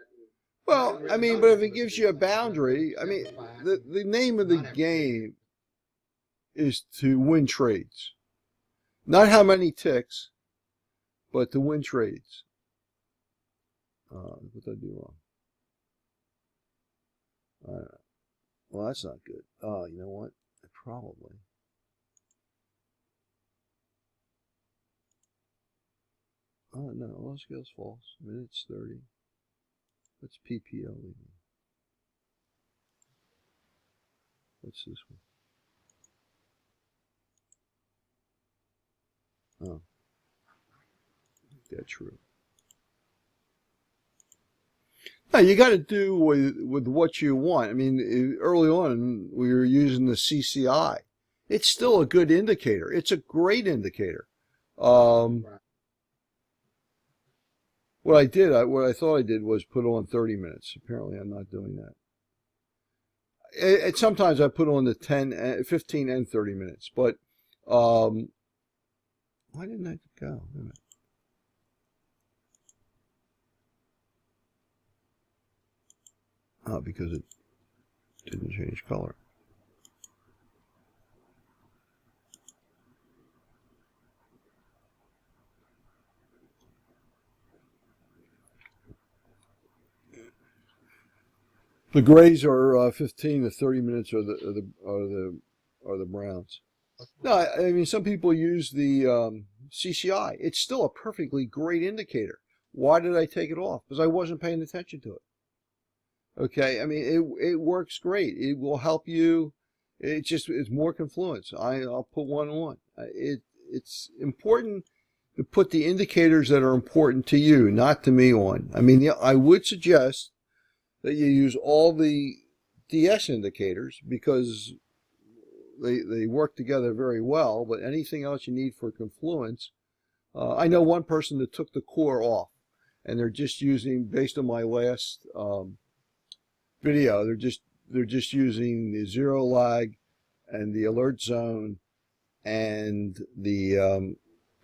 well, I mean, but if it gives you a boundary, I mean, the name of the game is to win trades. Not how many ticks, but to win trades. What did I do wrong? Well, that's not good. Oh, you know what? Probably. Oh, no, all scales false. Minutes 30. What's PPO mean? What's this one? Oh. That's true. Now, you got to do with what you want. I mean, early on, we were using the CCI. It's still a good indicator. It's a great indicator. What I thought I did was put on 30 minutes. Apparently, I'm not doing that. Sometimes I put on the 10, 15, and 30 minutes. But why didn't I go? Wait a minute. Oh, because it didn't change color. The grays are 15 to 30 minutes are the browns. No, I mean some people use the CCI. It's still a perfectly great indicator. Why did I take it off? Because I wasn't paying attention to it. Okay, I mean it works great. It will help you. It's more confluence. I'll put one on. It's important to put the indicators that are important to you, not to me, on. I mean, I would suggest that you use all the DS indicators because they work together very well, but anything else you need for confluence, I know one person that took the core off, and they're just using, based on my last video, they're just using the zero lag and the alert zone and the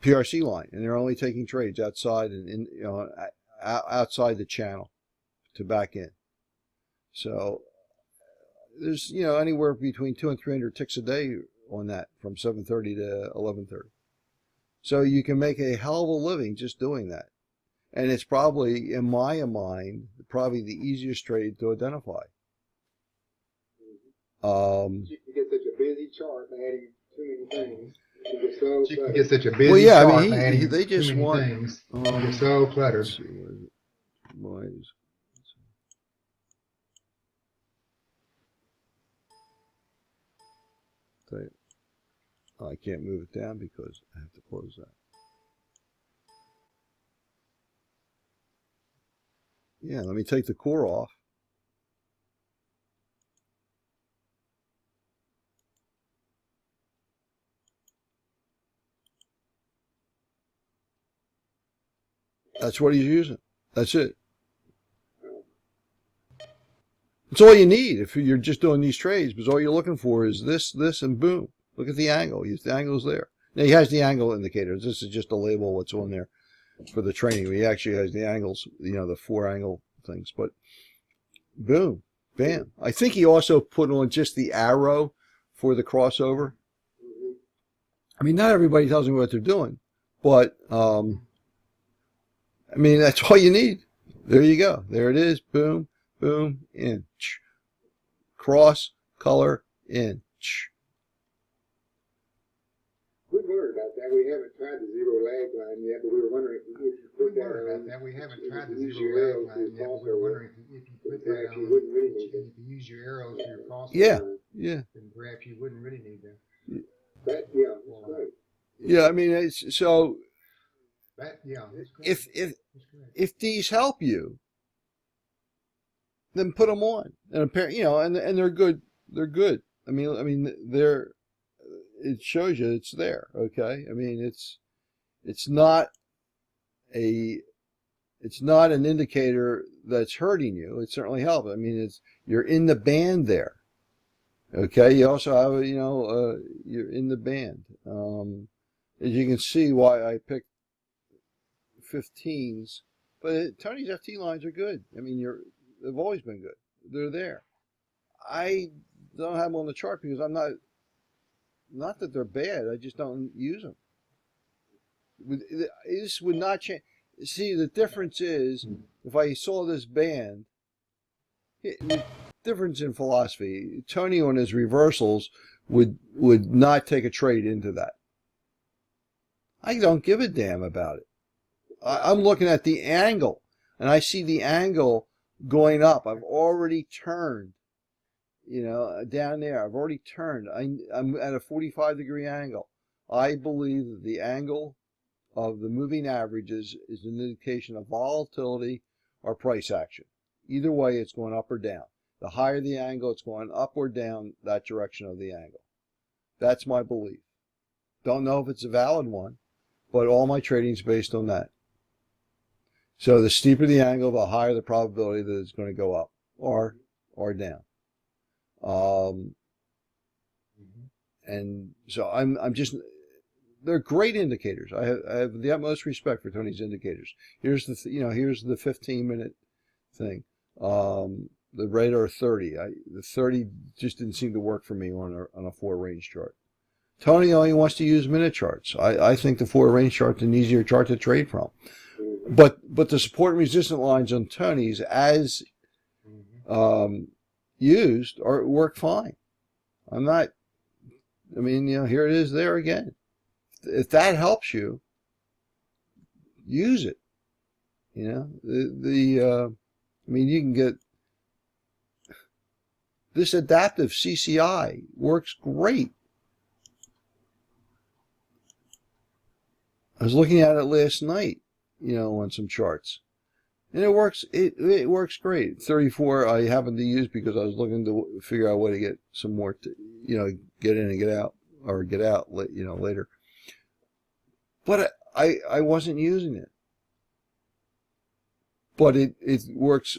PRC line, and they're only taking trades outside and outside the channel to back in. So there's anywhere between 200 and 300 ticks a day on that from 7:30 to 11:30. So you can make a hell of a living just doing that, and it's probably, in my mind, probably the easiest trade to identify. You can get such a busy chart adding too many things. You can get such a busy Well, yeah, chart I mean, adding they just too many want. things. You're so cluttered. Let's see, what is it? Why is- I can't move it down because I have to close that. Yeah, let me take the core off. That's what he's using. That's it. It's all you need if you're just doing these trades, because all you're looking for is this, and boom. Look at the angle. The angle's there. Now, he has the angle indicators. This is just a label what's on there for the training. He actually has the angles, the 4 angle things. But boom, bam. I think he also put on just the arrow for the crossover. I mean, not everybody tells me what they're doing, but I mean, that's all you need. There you go. There it is. Boom, boom, in. Cross, color, in. We wondered about that. We haven't tried the zero lag line yet, but we were wondering if you put that on. We haven't if tried you the use zero your lag arrows line to yet. cross We were over, wondering if you put that perhaps you on, wouldn't really need if it. you use your arrows for your cross. Yeah, yeah. Then perhaps you wouldn't really need that. That, yeah, that's great. Yeah, I mean, it's so That's great. if That's great. if these help you, then put them on, and apparently, and they're good. They're good. I mean, they're. It shows you it's there. Okay. I mean, it's not an indicator that's hurting you. It certainly helps. I mean, you're in the band there. Okay. You also have you're in the band. As you can see, why I picked 15s, but Tony's FT lines are good. I mean, they've always been good. They're there. I don't have them on the chart because I'm not that they're bad. I just don't use them. This would not change. See, the difference is if I saw this band, the difference in philosophy. Tony on his reversals would not take a trade into that. I don't give a damn about it. I'm looking at the angle, and I see the angle going up. I've already turned, down there. I've already turned. I'm at a 45-degree angle. I believe that the angle of the moving averages is an indication of volatility or price action. Either way, it's going up or down. The higher the angle, it's going up or down that direction of the angle. That's my belief. Don't know if it's a valid one, but all my trading is based on that. So the steeper the angle, the higher the probability that it's going to go up or down. And so I'm just, they're great indicators. I have the utmost respect for Tony's indicators. Here's here's the 15-minute thing. The radar 30. The 30 just didn't seem to work for me on a 4-range chart. Tony only wants to use minute charts. I think the 4-range chart's an easier chart to trade from. But the support and resistance lines on Tony's as used work fine. Here it is there again. If that helps you, use it. You can get this adaptive CCI works great. I was looking at it last night, on some charts, and it works. It works great. 34 I happened to use because I was looking to figure out a way to get some more, get in and get out, or get out, later. But I wasn't using it. But it works.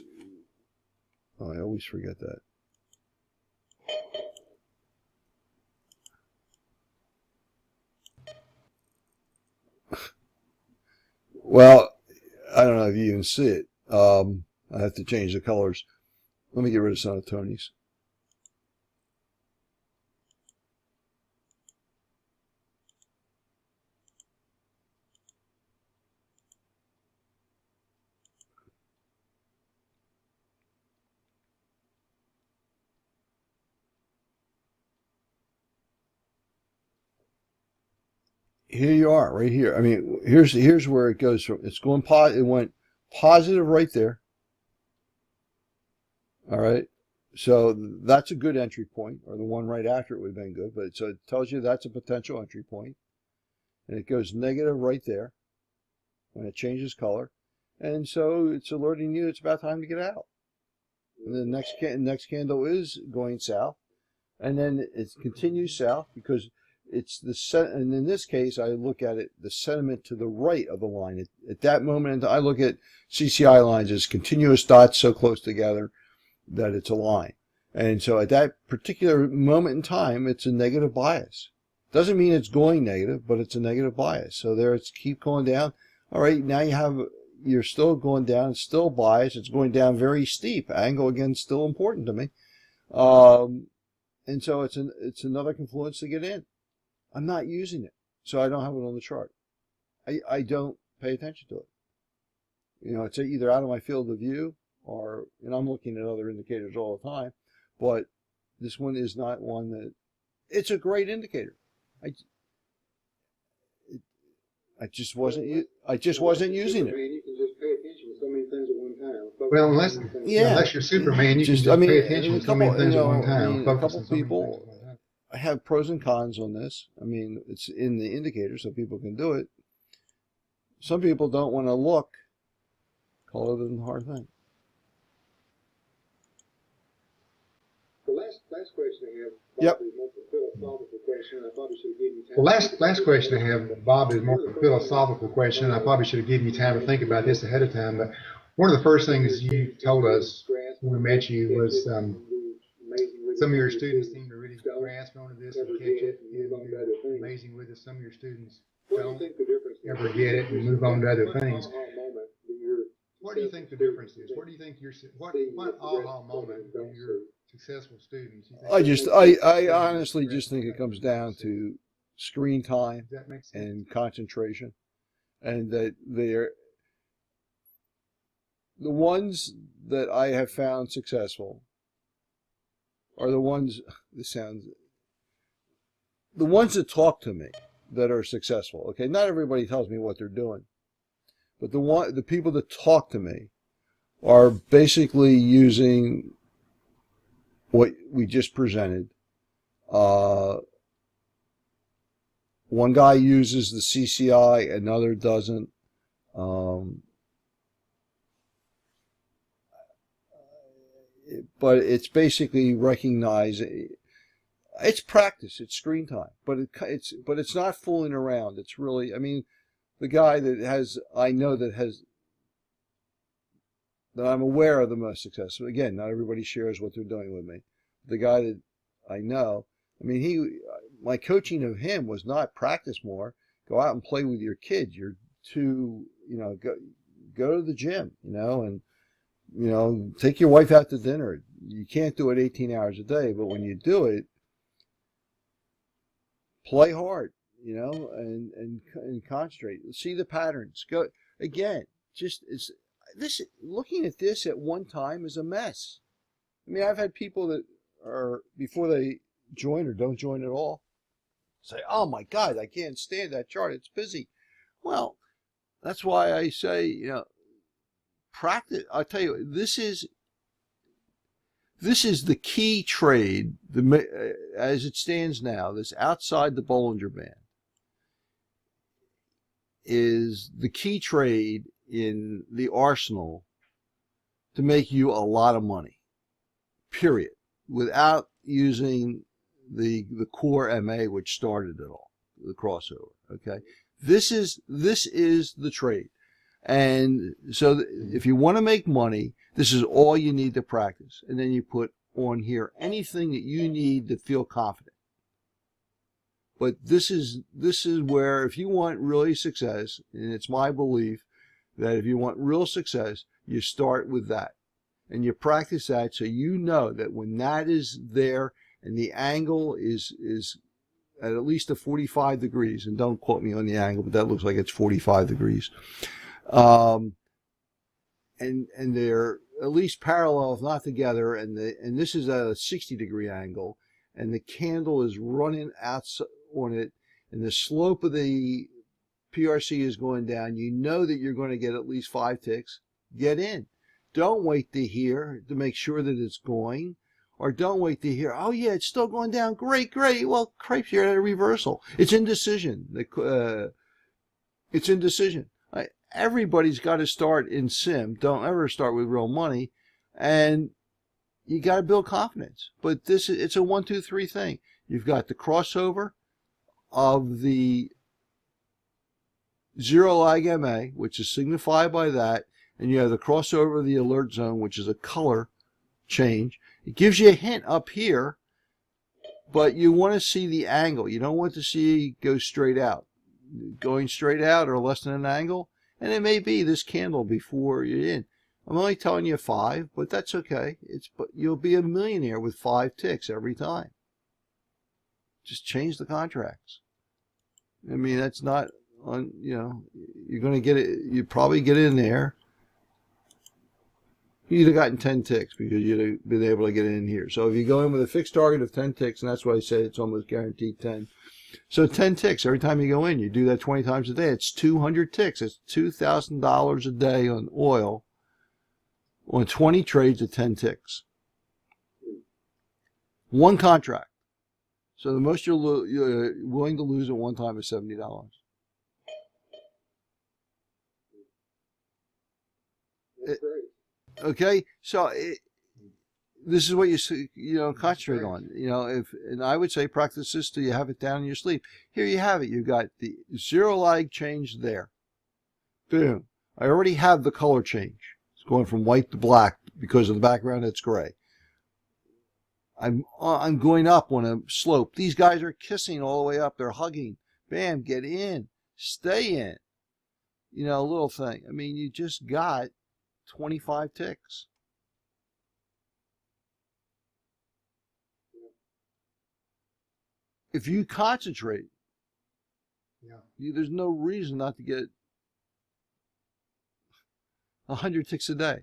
Oh, I always forget that. Well, I don't know if you even see it. I have to change the colors. Let me get rid of some of Tony's. Here you are, right here. I mean, here's where it goes from. It's going it went positive right there. All right. So that's a good entry point, or the one right after it would have been good. But so it tells you that's a potential entry point, and it goes negative right there when it changes color, and so it's alerting you it's about time to get out. And the next candle is going south, and then it continues south because it's and in this case I look at it the sentiment to the right of the line at that moment. I look at CCI lines as continuous dots so close together that it's a line, and so at that particular moment in time it's a negative bias. Doesn't mean it's going negative, but it's a negative bias. So there it's keep going down. All right, now you're still going down, it's still biased, it's going down very steep. Angle again still important to me. And so it's another confluence to get in. I'm not using it, so I don't have it on the chart. I don't pay attention to it. You know, it's either out of my field of view or, and I'm looking at other indicators all the time, but this one is not one that, it's a great indicator. I just wasn't using it. You can just pay attention to so many things at one time. Well, unless you're Superman, you can just pay attention to so many things at one time. A couple people have pros and cons on this. I mean, it's in the indicator, so people can do it. Some people don't want to look. Call it a hard thing. The last question I have. Yep. Philosophical question. I probably should have given you time. Well, last question I have, Bob, is more of a philosophical question. I probably should have given you time to think about this ahead of time. But one of the first things you told us when we met you was some of your students seem to really grasp onto this and catch it. And you're amazing with it. Some of your students don't ever get it and move on to other things. What do you think the difference is? What do you think what aha moment in your successful students? I honestly just think it comes down to screen time and concentration, and that the ones that I have found successful are the ones that talk to me that are successful. Okay, not everybody tells me what they're doing, but the people that talk to me are basically using what we just presented. One guy uses the CCI, another doesn't. But it's basically recognizing. It's practice. It's screen time, but it's not fooling around. It's really. I mean, the guy that I'm aware of the most successful. Again, not everybody shares what they're doing with me. The guy that I know, I mean, my coaching of him was not practice more. Go out and play with your kids. You're too, go to the gym, and, take your wife out to dinner. You can't do it 18 hours a day, but when you do it, play hard, and concentrate. See the patterns. Go again. Looking at this at one time is a mess. I mean, I've had people that are, before they join or don't join at all, say, "Oh my God, I can't stand that chart. It's busy." Well, that's why I say, practice. I'll tell you, this is the key trade, as it stands now. This outside the Bollinger Band is the key trade in the arsenal to make you a lot of money, period, without using the core MA, which started it all, the crossover. Okay, this is the trade, and so if you want to make money, this is all you need to practice, and then you put on here anything that you need to feel confident. But this is where, if you want really success, and it's my belief that if you want real success, you start with that. And you practice that so you know that when that is there and the angle is at least a 45 degrees, and don't quote me on the angle, but that looks like it's 45 degrees. And they're at least parallel, if not together, and this is at a 60-degree angle, and the candle is running out on it, and the slope of the PRC is going down. You know that you're going to get at least 5 ticks. Get in. Don't wait to hear to make sure that it's going, or don't wait to hear, oh yeah, it's still going down. Great, great. Well, cripes, you're at a reversal. It's indecision. It's indecision. Everybody's got to start in sim. Don't ever start with real money, and you got to build confidence. But it's a 1, 2, 3 thing. You've got the crossover of the zero lag MA, which is signified by that, and you have the crossover of the alert zone, which is a color change. It gives you a hint up here, but you want to see the angle. You don't want to see go straight out. Going straight out or less than an angle, and it may be this candle before you're in. I'm only telling you 5, but that's okay. But you'll be a millionaire with 5 ticks every time. Just change the contracts. I mean, that's not on, you're going to get it. You probably get in there. You'd have gotten 10 ticks because you'd have been able to get in here. So if you go in with a fixed target of 10 ticks, and that's why I say it's almost guaranteed 10. So 10 ticks every time you go in. You do that 20 times a day. It's 200 ticks. It's $2,000 a day on oil on 20 trades at 10 ticks. One contract. So the most you're willing to lose at one time is $70. Okay, so this is what you concentrate on. And I would say practice this till you have it down in your sleep. Here you have it. You got the zero lag change there. Boom. I already have the color change. It's going from white to black because of the background. It's gray. I'm going up on a slope. These guys are kissing all the way up. They're hugging. Bam, get in. Stay in. A little thing. I mean, you just got 25 ticks. If you concentrate, there's no reason not to get 100 ticks a day.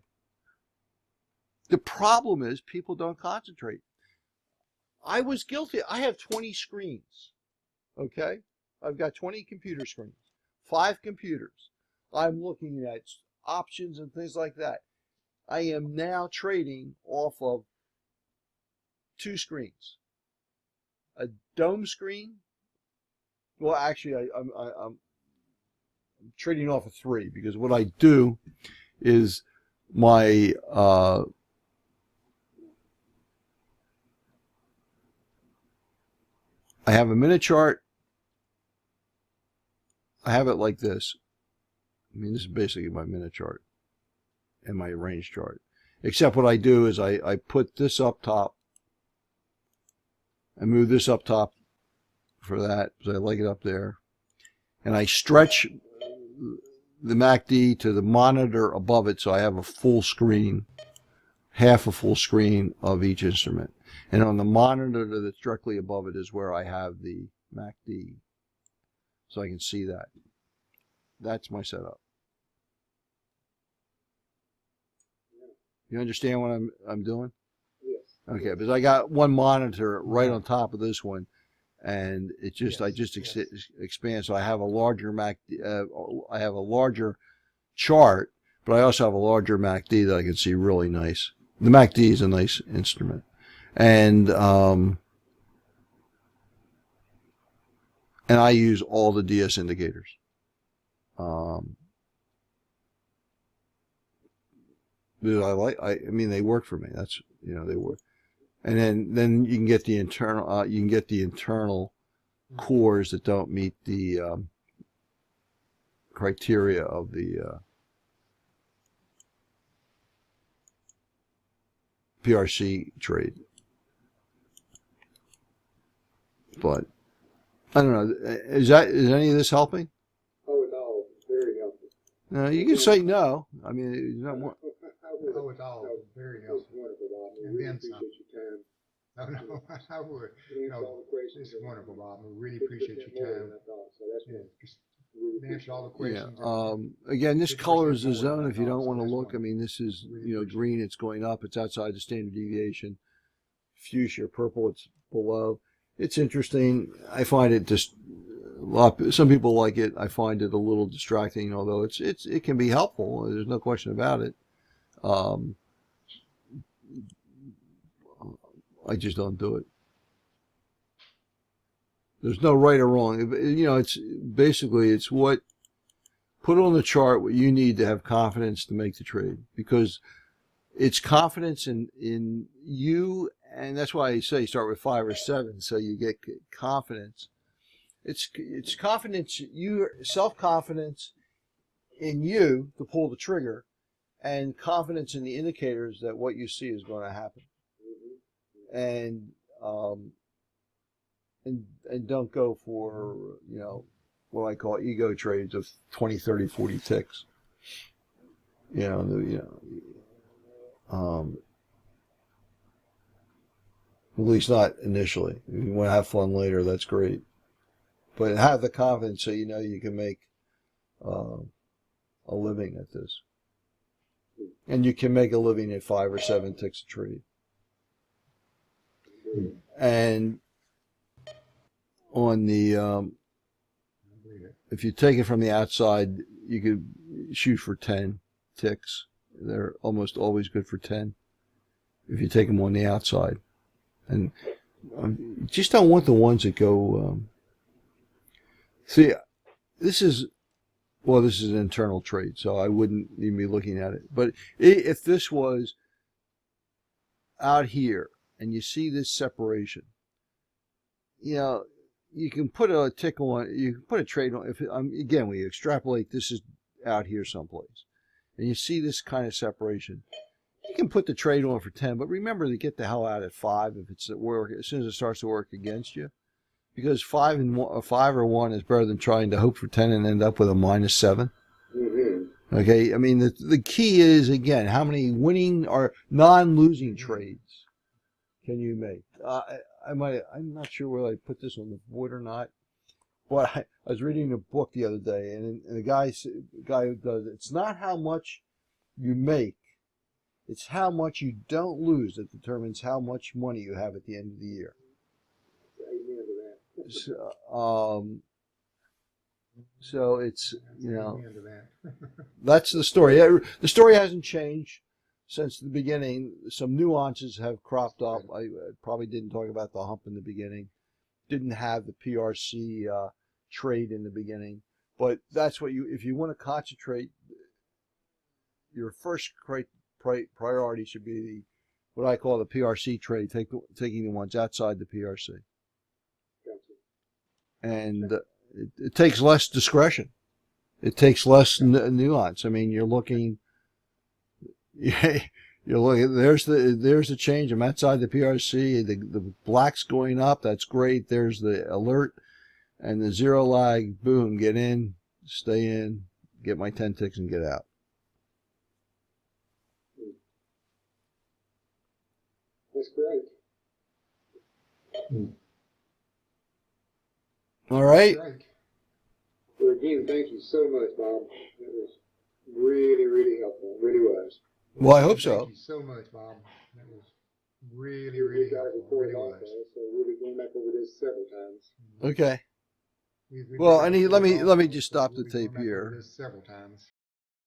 The problem is people don't concentrate. I was guilty. I have 20 screens. Okay? I've got 20 computer screens, 5 computers. I'm looking at options and things like that. I am now trading off of 2 screens. A dome screen. Well, actually, I'm trading off of 3 because what I do is my I have a minute chart. I have it like this. I mean, this is basically my minute chart and my range chart. Except what I do is I put this up top. I move this up top for that because I like it up there. And I stretch the MACD to the monitor above it so I have a full screen, half a full screen of each instrument. And on the monitor that's directly above it is where I have the MACD. So I can see that. That's my setup. You understand what I'm doing? Yes. Okay, because I got one monitor right on top of this one, and it just I just expand. So I have a larger MACD. I have a larger chart, but I also have a larger MACD that I can see really nice. The MACD is a nice instrument, and I use all the DS indicators. I mean, they work for me. That's, they work. And then you can get the internal cores that don't meet the criteria of the PRC trade. But I don't know. Is any of this helping? Oh, it's all very helpful. You can say no. I mean, it's not more. Oh, it's all very It's helpful. wonderful, Bob. We And really then some. appreciate your time. No, no, I would. You answered No, all the questions. this is wonderful, Bob. We really 50% appreciate your more than time. I thought, so that's Yeah, wonderful. just Really answer all the appreciate Yeah. questions. Again, this 50% colors the more than zone. I If you thought, don't so want to that's look, I wonderful. mean, this is, Really you know, appreciate green, it's going up. It's outside the standard deviation. Fuchsia, purple, it's below. It's interesting. I find it just a lot. Some people like it. I find it a little distracting, although it can be helpful. There's no question about it. I just don't do it. There's no right or wrong. You know, it's basically it's what put on the chart what you need to have confidence to make the trade, because it's confidence in you, and that's why I say start with 5 or 7 so you get confidence. It's confidence, you self-confidence in you to pull the trigger, and confidence in the indicators that what you see is going to happen. And and don't go for, you know, what I call ego trades of 20, 30, 40 ticks. At least not initially. If you want to have fun later, that's great. But have the confidence so you know you can make a living at this. And you can make a living at 5 or 7 ticks a trade. And on the if you take it from the outside, you could shoot for 10 ticks. They're almost always good for 10 if you take them on the outside. And you just don't want the ones that go. See, this is an internal trade, so I wouldn't even be looking at it. But if this was out here and you see this separation, you know, you can put a tick on, you can put a trade on. If again, we extrapolate, this is out here someplace, and you see this kind of separation, you can put the trade on for 10. But remember to get the hell out at 5 if it's at work as soon as it starts to work against you, because 5 or 1 is better than trying to hope for 10 and end up with a -7. Okay, I mean the key is, again, how many winning or non-losing trades can you make? I'm not sure whether I put this on the board or not, but I was reading a book the other day, and the guy who does it, it's not how much you make, it's how much you don't lose that determines how much money you have at the end of the year. Amen to that. So it's, you know, Amen to that. that's the story. The story hasn't changed since the beginning. Some nuances have cropped up. I probably didn't talk about the hump in the beginning. Didn't have the PRC trade in the beginning. But that's what if you want to concentrate, your first priority should be what I call the PRC trade, taking the ones outside the PRC. Gotcha. And it takes less discretion. It takes less nuance. I mean, you're looking. You're looking. There's the change. I'm outside the PRC. The black's going up. That's great. There's the alert, and the zero lag. Boom. Get in. Stay in. Get my 10 ticks and get out. That's great. All right. Great. Well, again, thank you so much, Bob. That was really, really helpful. It really was. Well, I hope so. Thank you so much, Bob. That was really, You really guys helpful. reported Really also, was. so we'll be going back over this several times. Okay. We've Well, got let me reports just stop we'll the be going tape back over here. this several times.